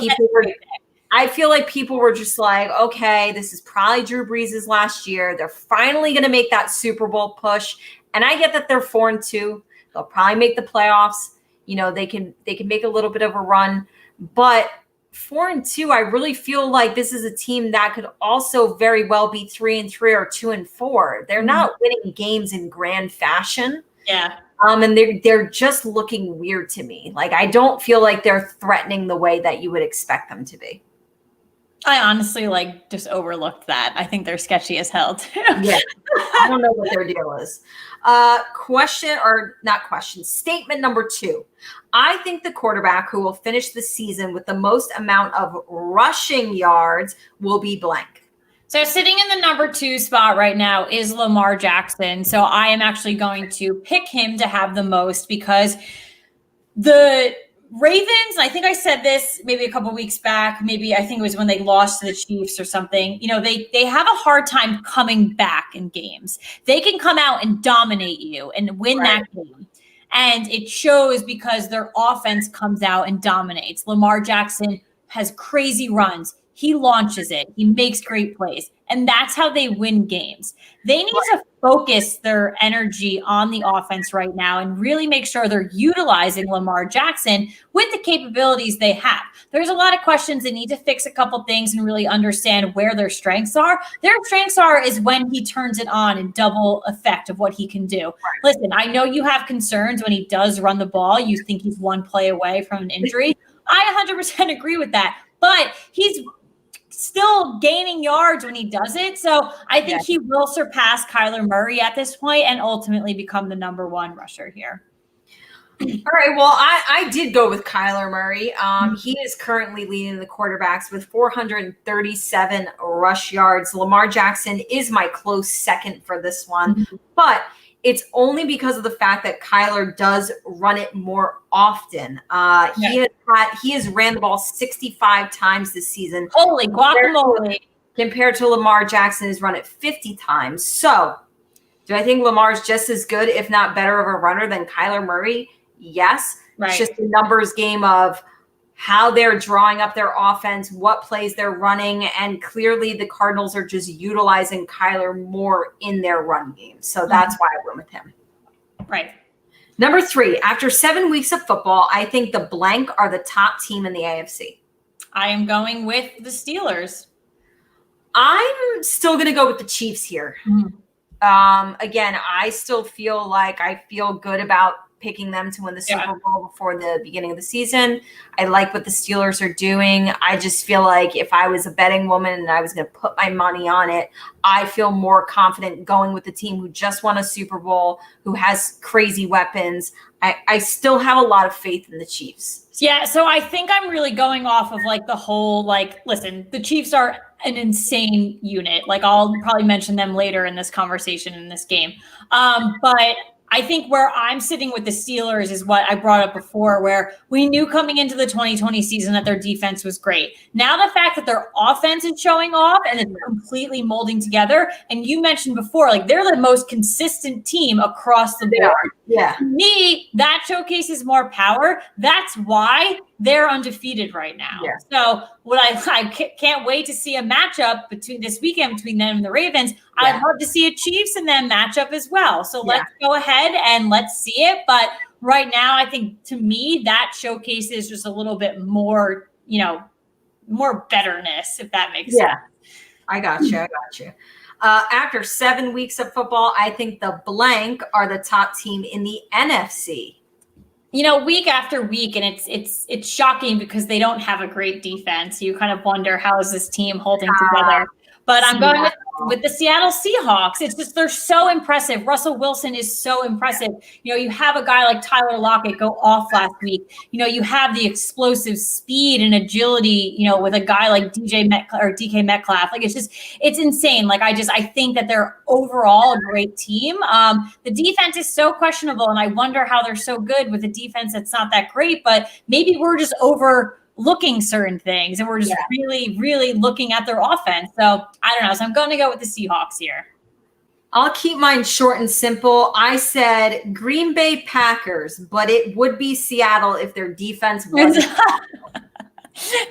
people were just like, okay, this is probably Drew Brees' last year. They're finally going to make that Super Bowl push. And I get that they're 4-2. They'll probably make the playoffs. They can make a little bit of a run. But 4-2, I really feel like this is a team that could also very well be 3-3 or 2-4. They're not winning games in grand fashion. Yeah. And they're just looking weird to me. Like, I don't feel like they're threatening the way that you would expect them to be. I honestly just overlooked that. I think they're sketchy as hell too. Yeah. I don't know what their deal is. Statement number 2. I think the quarterback who will finish the season with the most amount of rushing yards will be blank. So sitting in the number 2 spot right now is Lamar Jackson. So I am actually going to pick him to have the most because the Ravens, I think I said this maybe a couple weeks back, maybe I think it was when they lost to the Chiefs or something. They have a hard time coming back in games. They can come out and dominate you and win that game. And it shows because their offense comes out and dominates. Lamar Jackson has crazy runs. He launches it. He makes great plays. And that's how they win games. They need to focus their energy on the offense right now and really make sure they're utilizing Lamar Jackson with the capabilities they have. There's a lot of questions that need to fix a couple things and really understand where their strengths are. Their strengths is when he turns it on in double effect of what he can do. Listen, I know you have concerns when he does run the ball. You think he's one play away from an injury. I 100% agree with that. But he's still gaining yards when he does it. So I think he will surpass Kyler Murray at this point and ultimately become the number one rusher here. All right. Well, I did go with Kyler Murray. He is currently leading the quarterbacks with 437 rush yards. Lamar Jackson is my close second for this one, but it's only because of the fact that Kyler does run it more often. He has ran the ball 65 times this season. Holy guacamole. Compared to Lamar Jackson, has run it 50 times. So do I think Lamar's just as good, if not better of a runner than Kyler Murray? Yes. It's just a numbers game of how they're drawing up their offense, what plays they're running, and clearly the Cardinals are just utilizing Kyler more in their run game. So that's why I went with him. Right. Number 3, after 7 weeks of football, I think the blank are the top team in the AFC. I am going with the Steelers. I'm still going to go with the Chiefs here. Again, I still feel like I feel good about picking them to win the Super Bowl before the beginning of the season. I like what the Steelers are doing. I just feel like if I was a betting woman and I was going to put my money on it, I feel more confident going with the team who just won a Super Bowl, who has crazy weapons. I still have a lot of faith in the Chiefs. Yeah, so I think I'm really going off of the whole, listen, the Chiefs are an insane unit. I'll probably mention them later in this conversation in this game. But I think where I'm sitting with the Steelers is what I brought up before, where we knew coming into the 2020 season that their defense was great. Now the fact that their offense is showing off and it's completely molding together, and you mentioned before, they're the most consistent team across the board. Yeah. To me, that showcases more power. That's why they're undefeated right now. Yeah. So what I can't wait to see a matchup this weekend between them and the Ravens. I'd love to see a Chiefs and them matchup as well. So let's go ahead and let's see it. But right now, I think to me, that showcases just a little bit more, more betterness, if that makes sense. I got you. After 7 weeks of football, I think the blank are the top team in the NFC. Week after week, and it's shocking because they don't have a great defense. You kind of wonder, how is this team holding together? But I'm going with the Seattle Seahawks. It's just, they're so impressive. Russell Wilson is so impressive. You have a guy like Tyler Lockett go off last week. You have the explosive speed and agility, with a guy like DK Metcalf. It's insane. I think that they're overall a great team. The defense is so questionable, and I wonder how they're so good with a defense that's not that great, but maybe we're just overlooking certain things and we're just really, really looking at their offense. So I don't know. So I'm going to go with the Seahawks here. I'll keep mine short and simple. I said Green Bay Packers, but it would be Seattle if their defense wasn't.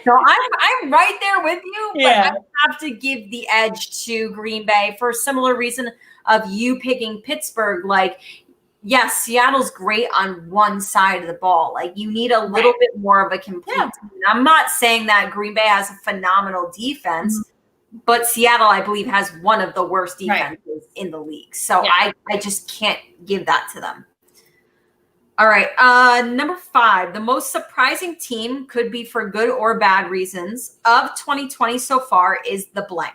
So I'm right there with you, but I have to give the edge to Green Bay for a similar reason of you picking Pittsburgh. Yes, Seattle's great on one side of the ball. You need a little bit more of a complete team. I'm not saying that Green Bay has a phenomenal defense, but Seattle, I believe, has one of the worst defenses in the league. So I just can't give that to them. All right. Number 5, the most surprising team, could be for good or bad reasons, of 2020 so far is the blank.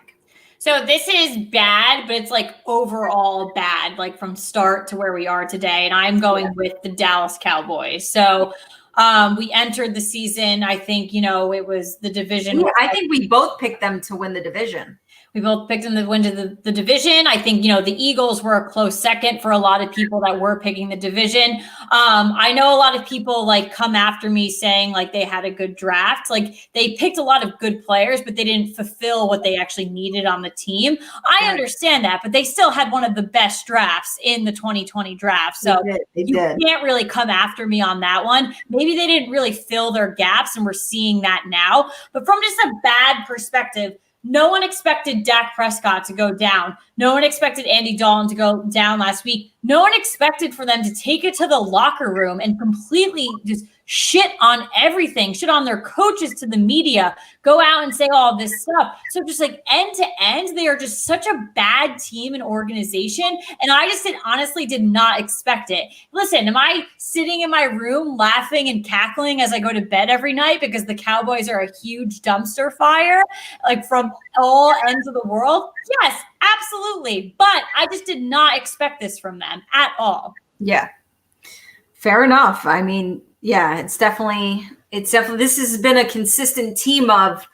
So this is bad, but it's overall bad, from start to where we are today. And I'm going with the Dallas Cowboys. So we entered the season, I think, it was the division. I think we both picked them to win the division. We both picked them to win the division. I think, the Eagles were a close second for a lot of people that were picking the division. I know a lot of people come after me saying they had a good draft. They picked a lot of good players, but they didn't fulfill what they actually needed on the team. I understand that, but they still had one of the best drafts in the 2020 draft. So they did. Can't really come after me on that one. Maybe they didn't really fill their gaps, and we're seeing that now. But from just a bad perspective, no one expected Dak Prescott to go down. No one expected Andy Dalton to go down last week. No one expected for them to take it to the locker room and completely just shit on everything, shit on their coaches, to the media, go out and say all this stuff. So just end to end, they are just such a bad team and organization. And I just honestly did not expect it. Listen, am I sitting in my room laughing and cackling as I go to bed every night because the Cowboys are a huge dumpster fire, from all ends of the world? Yes, absolutely. But I just did not expect this from them at all. Yeah. Fair enough. I mean, yeah, it's definitely, this has been a consistent team of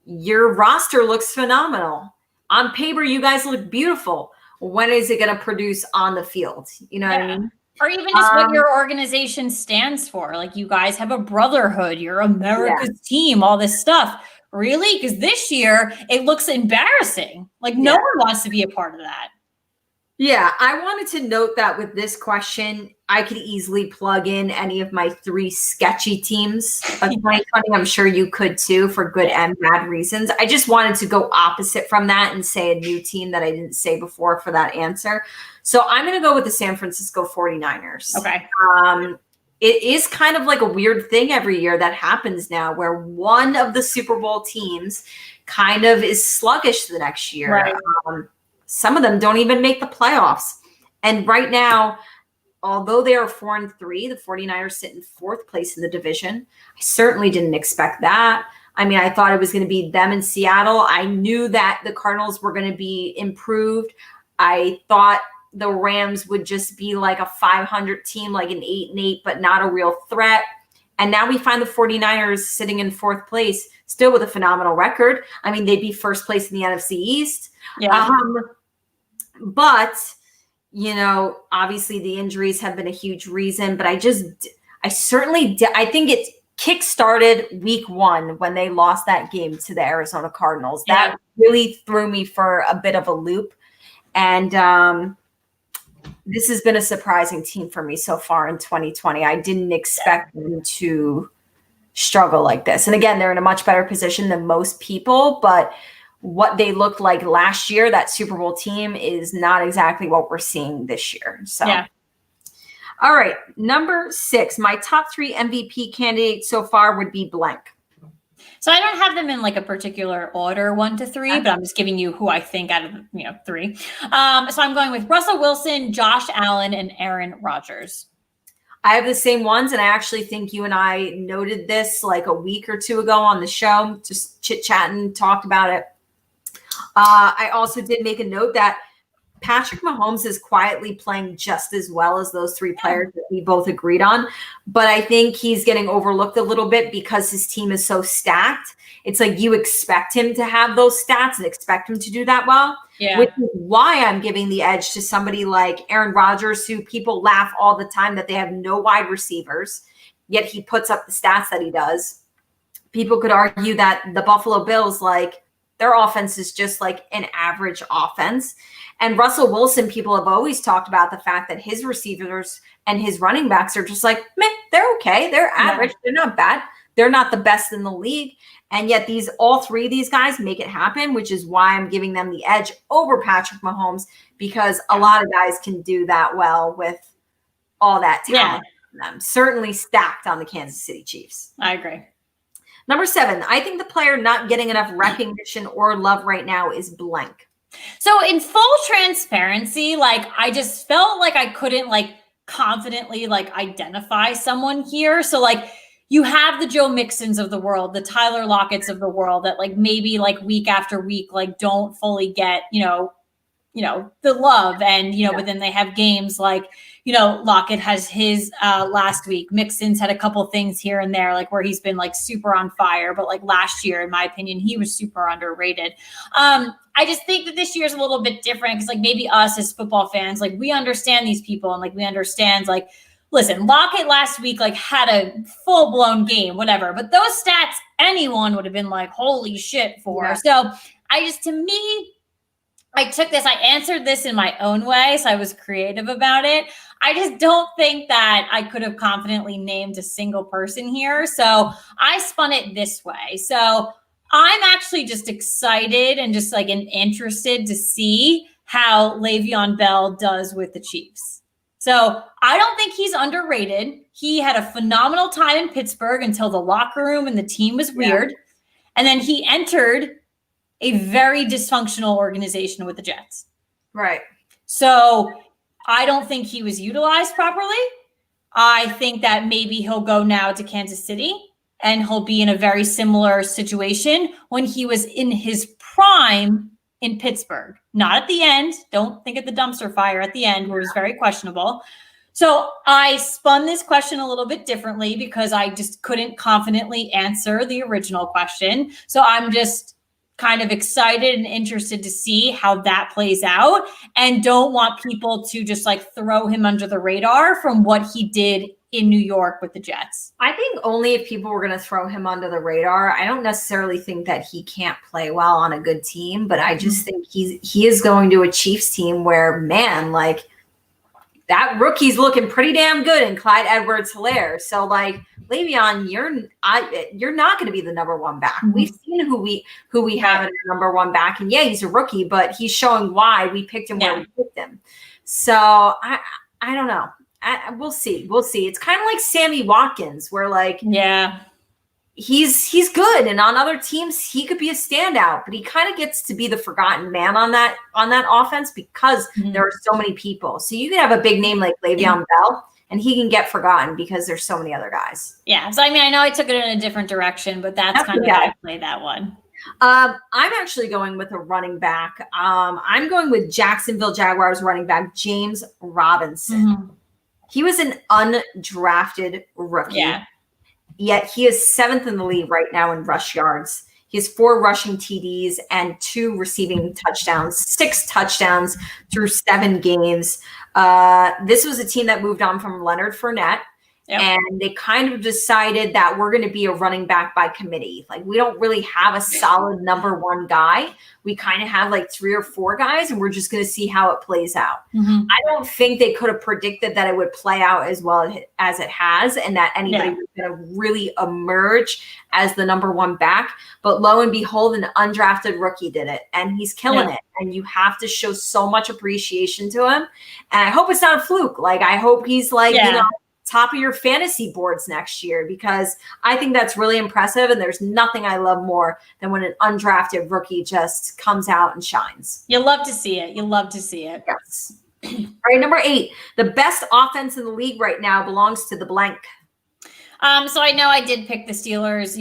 your roster looks phenomenal. On paper, you guys look beautiful. When is it going to produce on the field? You know what I mean? Or even just what your organization stands for. You guys have a brotherhood. You're America's team, all this stuff. Really? Because this year, it looks embarrassing. No one wants to be a part of that. Yeah, I wanted to note that with this question, I could easily plug in any of my 3 sketchy teams of 2020. I'm sure you could too, for good and bad reasons. I just wanted to go opposite from that and say a new team that I didn't say before for that answer. So I'm going to go with the San Francisco 49ers. Okay. It is kind of like a weird thing every year that happens now, where one of the Super Bowl teams kind of is sluggish the next year. Right. Some of them don't even make the playoffs. And right now, although they are 4-3, the 49ers sit in 4th place in the division. I certainly didn't expect that. I mean, I thought it was going to be them in Seattle. I knew that the Cardinals were going to be improved. I thought the Rams would just be like a 500 team, like an 8-8, but not a real threat. And now we find the 49ers sitting in 4th place, still with a phenomenal record. I mean, they'd be 1st place in the NFC East. Yeah. But, obviously the injuries have been a huge reason, but I think it kick-started week 1 when they lost that game to the Arizona Cardinals. That really threw me for a bit of a loop. And this has been a surprising team for me so far in 2020. I didn't expect them to struggle like this. And again, they're in a much better position than most people, but what they looked like last year, that Super Bowl team, is not exactly what we're seeing this year. So, All right. Number 6, my top 3 MVP candidates so far would be blank. So I don't have them in a particular order, 1 to 3, but I'm just giving you who I think out of 3. So I'm going with Russell Wilson, Josh Allen, and Aaron Rodgers. I have the same ones, and I actually think you and I noted this a week or 2 ago on the show, just chit-chatting, talked about it. I also did make a note that Patrick Mahomes is quietly playing just as well as those 3 players that we both agreed on. But I think he's getting overlooked a little bit because his team is so stacked. It's you expect him to have those stats and expect him to do that well, which is why I'm giving the edge to somebody like Aaron Rodgers, who people laugh all the time that they have no wide receivers, yet he puts up the stats that he does. People could argue that the Buffalo Bills, their offense is just an average offense. And Russell Wilson, people have always talked about the fact that his receivers and his running backs are just meh, they're okay. They're average. They're not bad. They're not the best in the league. And yet all 3 of these guys make it happen, which is why I'm giving them the edge over Patrick Mahomes, because a lot of guys can do that well with all that talent. Them. Certainly stacked on the Kansas City Chiefs. I agree. Number 7, I think the player not getting enough recognition or love right now is blank. So in full transparency, I just felt like I couldn't confidently identify someone here. So you have the Joe Mixons of the world, the Tyler Lockett's of the world that maybe week after week don't fully get, the love, and but then they have games Lockett has his last week. Mixon's had a couple things here and there where he's been super on fire, but last year, in my opinion, he was super underrated. I just think that this year is a little bit different because like maybe us as football fans, like we understand these people and like we understand like, listen, Lockett last week like had a full blown game, whatever. But those stats, anyone would have been like, holy shit for. Yeah. So I just, to me, I took this, I answered this in my own way. So I was creative about it. I just don't think that I could have confidently named a single person here. So I spun it this way. So I'm actually just excited and just like interested to see how Le'Veon Bell does with the Chiefs. So I don't think he's underrated. He had a phenomenal time in Pittsburgh until the locker room and the team was weird. Yeah. And then he entered a very dysfunctional organization with the Jets. Right. So I don't think he was utilized properly. I think that maybe he'll go now to Kansas City and he'll be in a very similar situation when he was in his prime in Pittsburgh. Not at the end. Don't think of the dumpster fire at the end where it was very questionable. So I spun this question a little bit differently because I just couldn't confidently answer the original question. So I'm just kind of excited and interested to see how that plays out and don't want people to just like throw him under the radar from what he did in New York with the Jets. I think only if people were going to throw him under the radar. I don't necessarily think that he can't play well on a good team, but I just think he is going to a Chiefs team where, man, like that rookie's looking pretty damn good in Clyde Edwards-Helaire. So like Le'Veon, you're not going to be the number one back. Mm-hmm. We've seen who we have as number one back, and yeah, he's a rookie, but he's showing why we picked him where we picked him. So I don't know. We'll see. It's kind of like Sammy Watkins, where like he's good, and on other teams he could be a standout, but he kind of gets to be the forgotten man on that offense because there are so many people. So you can have a big name like Le'Veon Bell, and he can get forgotten because there's so many other guys. Yeah. So I mean, I know I took it in a different direction, but that's kind of how I play that one. I'm actually going with a running back. I'm going with Jacksonville Jaguars running back James Robinson. Mm-hmm. He was an undrafted rookie, yet he is 7th in the league right now in rush yards. He has 4 rushing TDs and 2 receiving touchdowns, 6 touchdowns through 7 games. This was a team that moved on from Leonard Fournette. Yep. And they kind of decided that we're going to be a running back by committee. Like we don't really have a solid number one guy. We kind of have like 3 or 4 guys, and we're just going to see how it plays out. Mm-hmm. I don't think they could have predicted that it would play out as well as it has, and that anybody was going to really emerge as the number one back. But lo and behold, an undrafted rookie did it, and he's killing it. And you have to show so much appreciation to him. And I hope it's not a fluke. Like I hope he's like, top of your fantasy boards next year, because I think that's really impressive. And there's nothing I love more than when an undrafted rookie just comes out and shines. You love to see it. Yes. All right. Number 8, the best offense in the league right now belongs to the blank. So I know I did pick the Steelers,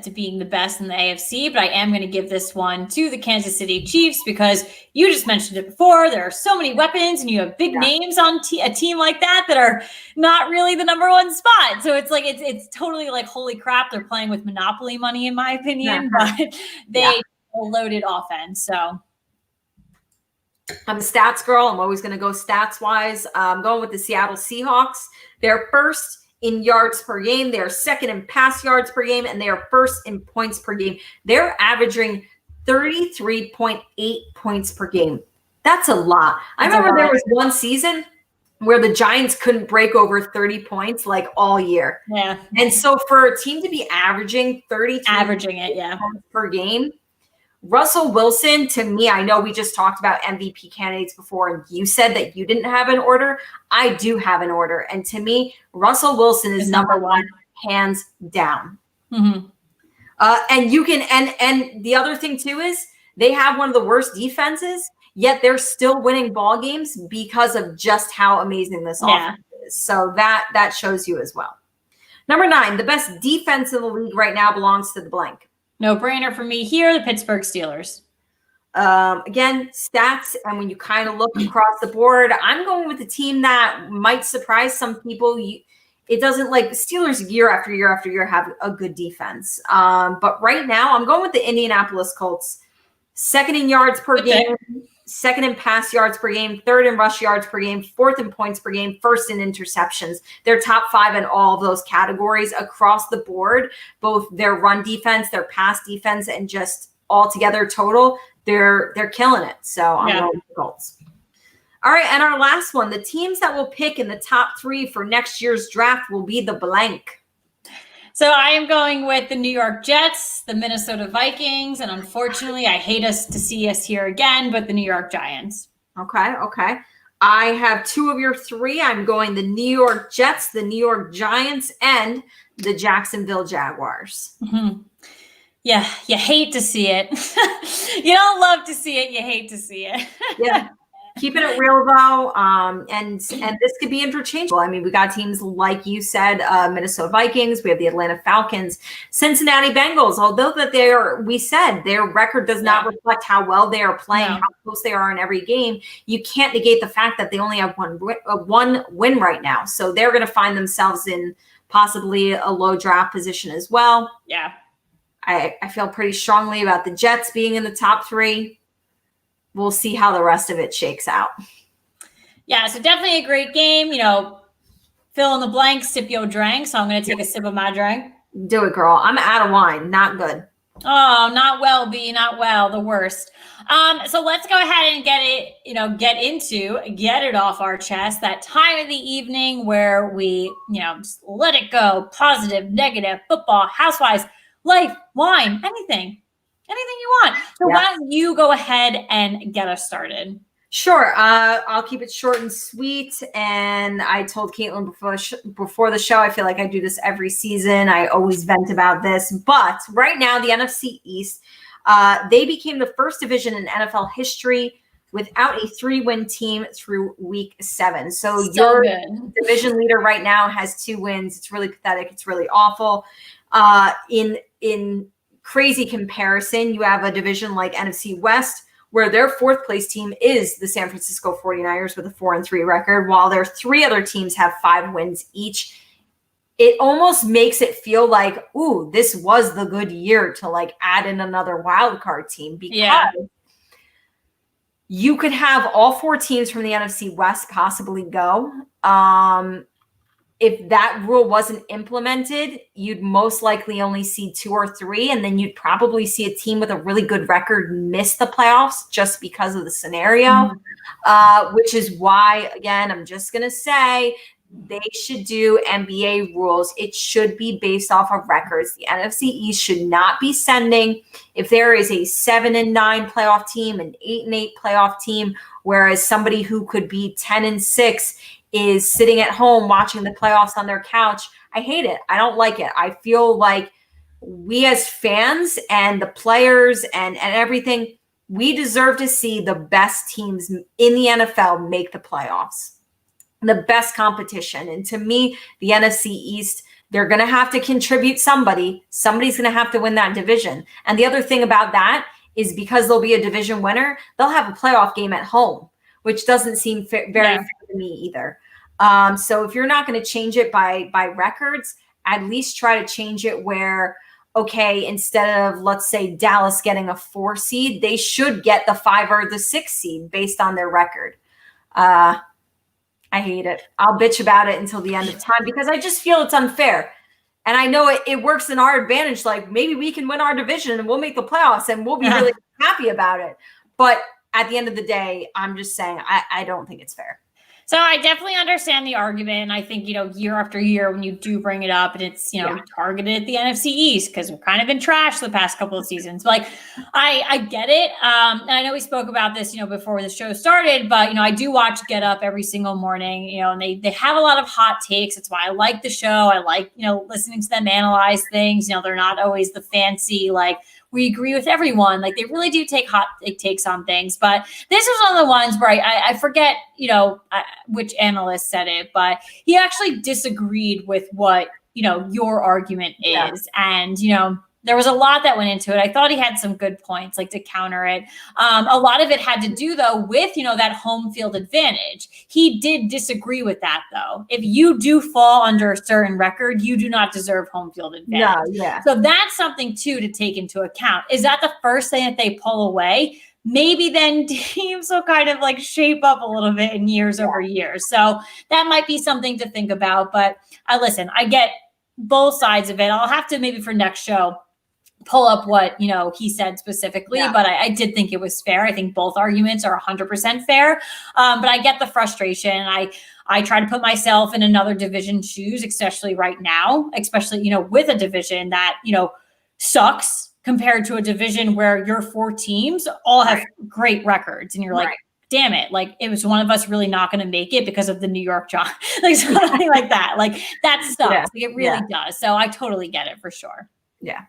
to being the best in the AFC, but I am going to give this one to the Kansas City Chiefs because you just mentioned it before. There are so many weapons and you have big names on a team like that are not really the number one spot. So it's like, it's totally like, holy crap, they're playing with Monopoly money in my opinion, but they a loaded offense. So I'm a stats girl. I'm always going to go stats wise. I'm going with the Seattle Seahawks. They're first in yards per game. They are second in pass yards per game, and they are first in points per game. They're averaging 33.8 points per game. That's a lot. I remember there was one season where the Giants couldn't break over 30 points like all year. Yeah. And so for a team to be averaging 33 points per game, Russell Wilson, to me, I know we just talked about MVP candidates before, and you said that you didn't have an order. I do have an order. And to me, Russell Wilson is number one, hands down. Mm-hmm. And you can, and the other thing too is they have one of the worst defenses, yet they're still winning ball games because of just how amazing this offense is. So that shows you as well. Number 9, the best defense in the league right now belongs to the blank. No brainer for me here, the Pittsburgh Steelers. Again, stats, and when you kind of look across the board, I'm going with a team that might surprise some people. It doesn't like Steelers year after year after year have a good defense. But right now, I'm going with the Indianapolis Colts. second in yards per Okay. game, second in pass yards per game, third in rush yards per game, fourth in points per game, first in interceptions. They're top 5 in all of those categories across the board, both their run defense, their pass defense, and just altogether total. They're killing it. So I'm going with the Colts. All right, and our last one, the teams that will pick in the top 3 for next year's draft will be the blank. So I am going with the New York Jets, the Minnesota Vikings, and unfortunately, I hate to see us here again, but the New York Giants. Okay. I have 2 of your 3. I'm going the New York Jets, the New York Giants, and the Jacksonville Jaguars. Mm-hmm. Yeah, you hate to see it. You don't love to see it. You hate to see it. Yeah. Keeping it real though, and this could be interchangeable. I mean, we got teams like you said, Minnesota Vikings. We have the Atlanta Falcons, Cincinnati Bengals. Although that we said their record does not reflect how well they are playing, how close they are in every game. You can't negate the fact that they only have one win right now, so they're going to find themselves in possibly a low draft position as well. Yeah, I feel pretty strongly about the Jets being in the top 3. We'll see how the rest of it shakes out. Yeah, so definitely a great game. Fill in the blank, sip your drink. So I'm going to take a sip of my drink. Do it, girl. I'm out of wine. Not good. Oh, not well, B. Not well. The worst. So let's go ahead and get it off our chest. That time of the evening where we, just let it go. Positive, negative, football, Housewives, life, wine, anything you want. So why don't you go ahead and get us started? Sure. I'll keep it short and sweet. And I told Caitlin before the show, I feel like I do this every season. I always vent about this. But right now, the NFC East, they became the first division in NFL history without a 3-win team through week 7. So your division leader right now has 2 wins. It's really pathetic. It's really awful. In crazy comparison, you have a division like NFC West, where their 4th place team is the San Francisco 49ers with a 4-3 record, while their 3 other teams have 5 wins each. It almost makes it feel like, ooh, this was the good year to add in another wild card team, because you could have all 4 teams from the NFC West possibly go. If that rule wasn't implemented, you'd most likely only see 2 or 3, and then you'd probably see a team with a really good record miss the playoffs just because of the scenario, which is why, again, I'm just going to say they should do NBA rules. It should be based off of records. The NFC East should not be sending, if there is a 7-9 playoff team, an 8-8 playoff team, whereas somebody who could be 10-6 is sitting at home watching the playoffs on their couch. I hate it. I don't like it. I feel like we as fans and the players and everything, we deserve to see the best teams in the NFL make the playoffs, the best competition. And to me, the NFC East, they're going to have to contribute somebody. Somebody's going to have to win that division. And the other thing about that is because they'll be a division winner, they'll have a playoff game at home, which doesn't seem very fair to me either. So if you're not going to change it by records, at least try to change it where, okay, instead of, let's say, Dallas getting a 4 seed, they should get the 5 or the 6 seed based on their record. I hate it. I'll bitch about it until the end of time because I just feel it's unfair. And I know it works in our advantage. Like, maybe we can win our division and we'll make the playoffs and we'll be really happy about it. But at the end of the day, I'm just saying I don't think it's fair. So I definitely understand the argument. And I think, year after year, when you do bring it up and it's, targeted at the NFC East, because we've kind of been trashed the past couple of seasons. Like, I get it. And I know we spoke about this, before the show started, but, I do watch Get Up every single morning, and they have a lot of hot takes. That's why I like the show. I like, listening to them analyze things. They're not always the fancy, we agree with everyone. They really do take hot takes on things. But this was one of the ones where I forget, which analyst said it, but he actually disagreed with what, your argument is. And, There was a lot that went into it. I thought he had some good points, like to counter it. A lot of it had to do, though, with, that home field advantage. He did disagree with that, though. If you do fall under a certain record, you do not deserve home field advantage. No, yeah. So that's something, too, to take into account. Is that the first thing that they pull away? Maybe then teams will kind of like shape up a little bit in years over years. So that might be something to think about. But I get both sides of it. I'll have to maybe for next show pull up what, he said specifically, but I did think it was fair. I think both arguments are 100% fair. But I get the frustration. I try to put myself in another division shoes, especially right now, with a division that, sucks compared to a division where your 4 teams all have great records. And you're like, damn it. Like, it was one of us really not going to make it because of the New York Giants, like something like that. Like, that sucks. Like, it really does. So I totally get it for sure. Yeah.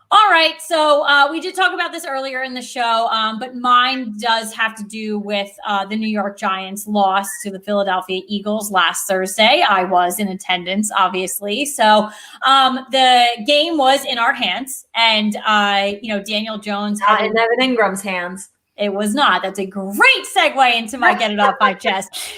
All right. So we did talk about this earlier in the show, but mine does have to do with the New York Giants loss to the Philadelphia Eagles last Thursday. I was in attendance, obviously. So the game was in our hands, and Daniel Jones had in Evan Ingram's hands. It was not. That's a great segue into my get it off my chest.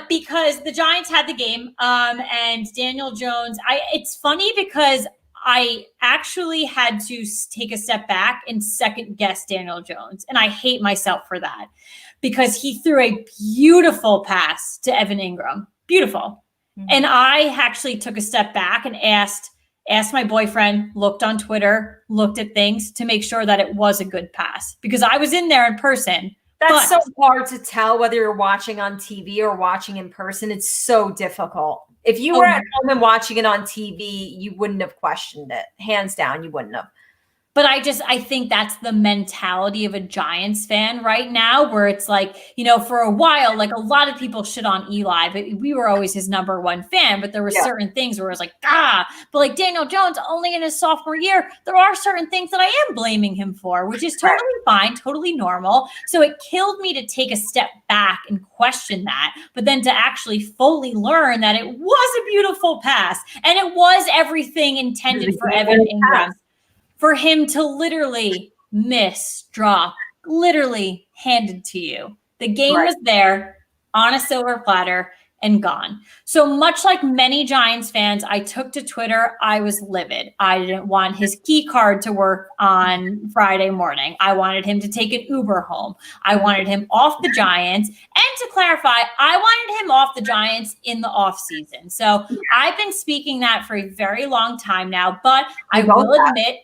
Because the Giants had the game, and Daniel Jones. It's funny because I actually had to take a step back and second guess Daniel Jones. And I hate myself for that because he threw a beautiful pass to Evan Ingram. Beautiful. Mm-hmm. And I actually took a step back and asked my boyfriend, looked on Twitter, looked at things to make sure that it was a good pass because I was in there in person. That's so hard to tell whether you're watching on TV or watching in person. It's so difficult. If you were at home and watching it on TV, you wouldn't have questioned it. Hands down, you wouldn't have. But I think that's the mentality of a Giants fan right now, where it's like, for a while, like a lot of people shit on Eli, but we were always his number one fan. But there were certain things where it was like, but like Daniel Jones, only in his sophomore year, there are certain things that I am blaming him for, which is totally fine, totally normal. So it killed me to take a step back and question that, but then to actually fully learn that it was a beautiful pass and it was everything intended for Evan Ingram. For him to literally miss, drop, literally handed to you. The game was there on a silver platter and gone. So much like many Giants fans, I took to Twitter. I was livid. I didn't want his key card to work on Friday morning. I wanted him to take an Uber home. I wanted him off the Giants. And to clarify, I wanted him off the Giants in the offseason. So I've been speaking that for a very long time now, but I will admit,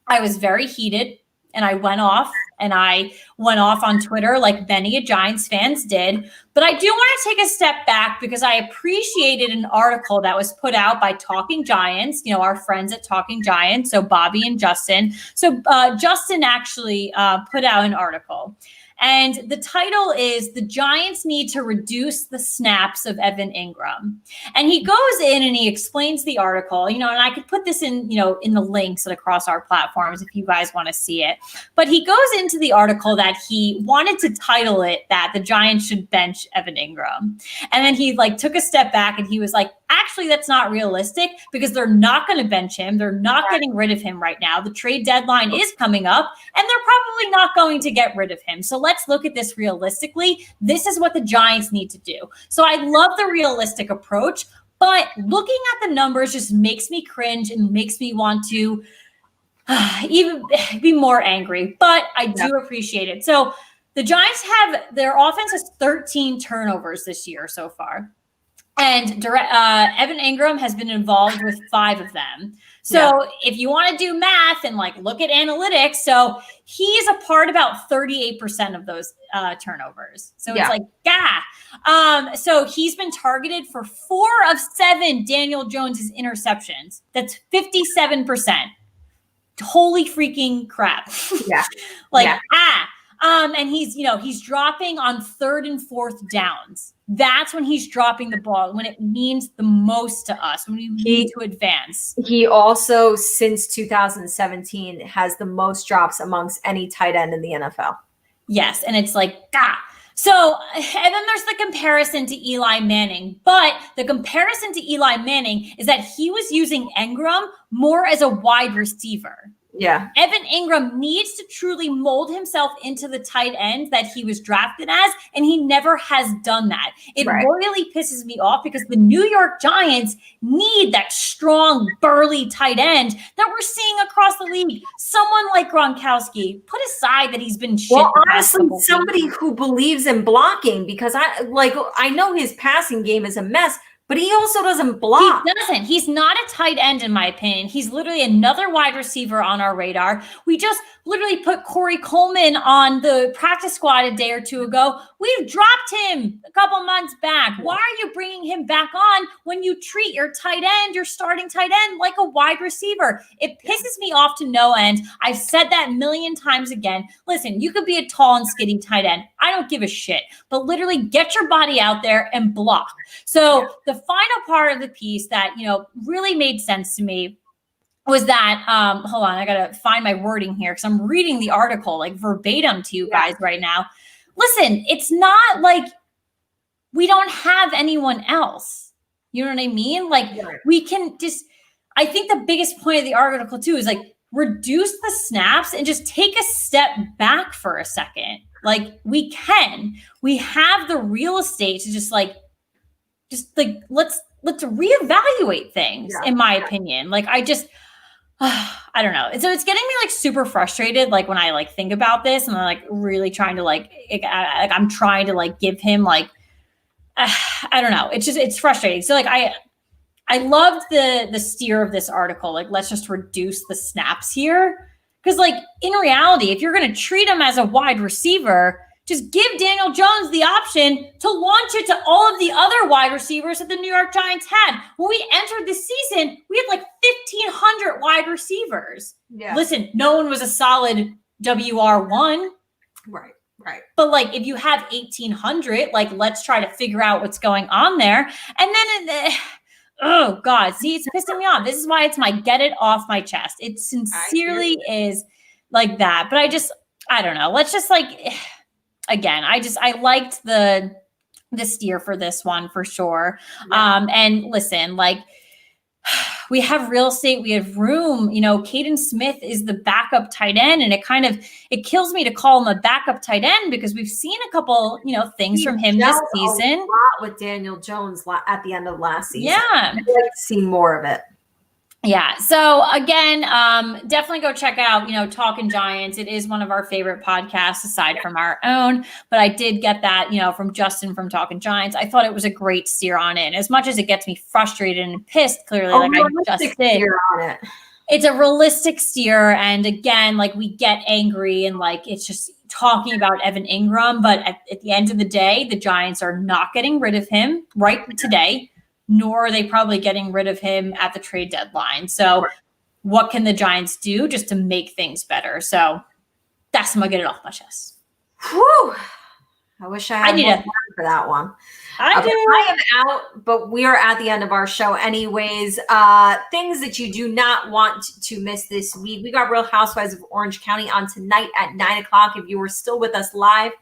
I was very heated and I went off on Twitter like many Giants fans did. But I do want to take a step back because I appreciated an article that was put out by Talking Giants, our friends at Talking Giants, so Bobby and Justin. So Justin actually put out an article. And the title is "The Giants Need to Reduce the Snaps of Evan Ingram." And he goes in and he explains the article, and I could put this in, in the links across our platforms if you guys want to see it. But he goes into the article that he wanted to title it that the Giants should bench Evan Ingram. And then he took a step back and he was like, actually, that's not realistic because they're not going to bench him. They're not getting rid of him right now. The trade deadline is coming up and they're probably not going to get rid of him. So let's look at this realistically. This is what the Giants need to do. So I love the realistic approach, but looking at the numbers just makes me cringe and makes me want to even be more angry, but I do appreciate it. So the Giants their offense has 13 turnovers this year so far. And Evan Ingram has been involved with 5 of them. So if you want to do math and look at analytics, so he is a part about 38% of those turnovers. So it's so he's been targeted for 4 of 7 Daniel Jones's interceptions. That's 57%. Holy freaking crap. And he's dropping on 3rd and 4th downs. That's when he's dropping the ball, when it means the most to us, when we need to advance. He also, since 2017, has the most drops amongst any tight end in the NFL. Yes. And it's So, and then there's the comparison to Eli Manning. But the comparison to Eli Manning is that he was using Ingram more as a wide receiver. Yeah. Evan Ingram needs to truly mold himself into the tight end that he was drafted as, and he never has done that. It royally pisses me off because the New York Giants need that strong, burly tight end that we're seeing across the league. Someone like Gronkowski, put aside that he's been shit. Well, honestly, somebody who believes in blocking, because I know his passing game is a mess, but he also doesn't block. He doesn't. He's not a tight end, in my opinion. He's literally another wide receiver on our radar. We just literally put Corey Coleman on the practice squad a day or two ago. We've dropped him a couple months back. Why are you bringing him back on when you treat your tight end, your starting tight end, like a wide receiver? It pisses me off to no end. I've said that a million times again. Listen, you could be a tall and skinny tight end. I don't give a shit. But literally get your body out there and block. So the final part of the piece that, really made sense to me was that, hold on, I got to find my wording here because I'm reading the article like verbatim to you guys right now. Listen, it's not like we don't have anyone else. You know what I mean? Like we can just, I think the biggest point of the article too is like reduce the snaps and just take a step back for a second. Like we have the real estate to just let's reevaluate things, in my opinion. Like I don't know. So it's getting me like super frustrated. Like when I like think about this and I'm like really trying to I'm trying to like give him like, I don't know. It's frustrating. So like I loved the steer of this article. Like, let's just reduce the snaps here. Cause like in reality, if you're going to treat him as a wide receiver, just give Daniel Jones the option to launch it to all of the other wide receivers that the New York Giants had. When we entered the season, we had like 1,500 wide receivers. Yeah. Listen, no one was a solid WR1. Right. But like, if you have 1,800, like, let's try to figure out what's going on there. And then, oh God, see, it's pissing me off. This is why it's my get it off my chest. It sincerely is like that. But I don't know. Let's just like... Again, I liked the steer for this one for sure. Yeah. And listen, like we have real estate, we have room, Caden Smith is the backup tight end. And it kills me to call him a backup tight end because we've seen a couple, things from him this season. A lot with Daniel Jones at the end of last season. Yeah. I'd like to see more of it. Yeah. So again, definitely go check out, Talking Giants. It is one of our favorite podcasts aside from our own, but I did get that, from Justin from Talking Giants. I thought it was a great steer on it. And as much as it gets me frustrated and pissed, clearly, like I just did. On it. It's a realistic steer. And again, like we get angry and like, it's just talking about Evan Ingram. But at the end of the day, the Giants are not getting rid of him right today, nor are they probably getting rid of him at the trade deadline. So what can the Giants do just to make things better? So that's going to get it off my chest. Whew. I wish I had more time for that one. I am out, but we are at the end of our show anyways. Things that you do not want to miss this week. We got Real Housewives of Orange County on tonight at 9:00. If you were still with us live,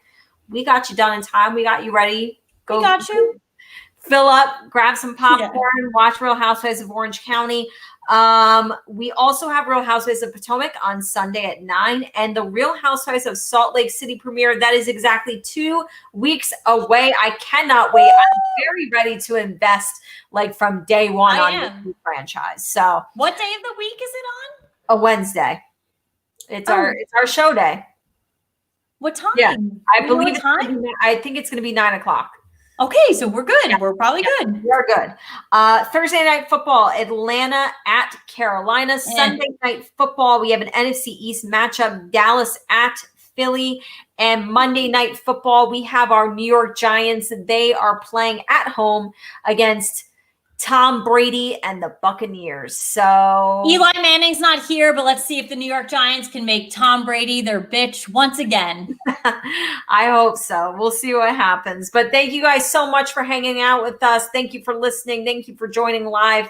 we got you done in time. We got you ready. We got you. Fill up, grab some popcorn, watch Real Housewives of Orange County. We also have Real Housewives of Potomac on Sunday at 9 and the Real Housewives of Salt Lake City premiere. That is exactly 2 weeks away. I cannot wait. I'm very ready to invest like from day one on this franchise. So what day of the week is it on? A Wednesday. It's our show day. What time? Yeah, I believe I think it's going to be 9:00. Okay, so we're good. Yeah. We're probably good. We're good. Thursday night football, Atlanta at Carolina. Sunday night football, we have an NFC East matchup, Dallas at Philly. And Monday night football, we have our New York Giants. They are playing at home against Tom Brady and the Buccaneers. So Eli Manning's not here, but let's see if the New York Giants can make Tom Brady their bitch once again. I hope so. We'll see what happens. But thank you guys so much for hanging out with us. Thank you for listening. Thank you for joining live.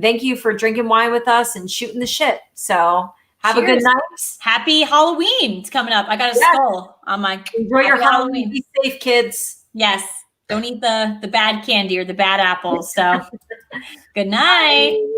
Thank you for drinking wine with us and shooting the shit. So Have a good night. Happy Halloween. It's coming up. I got a skull on my. Enjoy your Halloween. Be safe, kids. Yes. Don't eat the bad candy or the bad apples. So good night. Bye.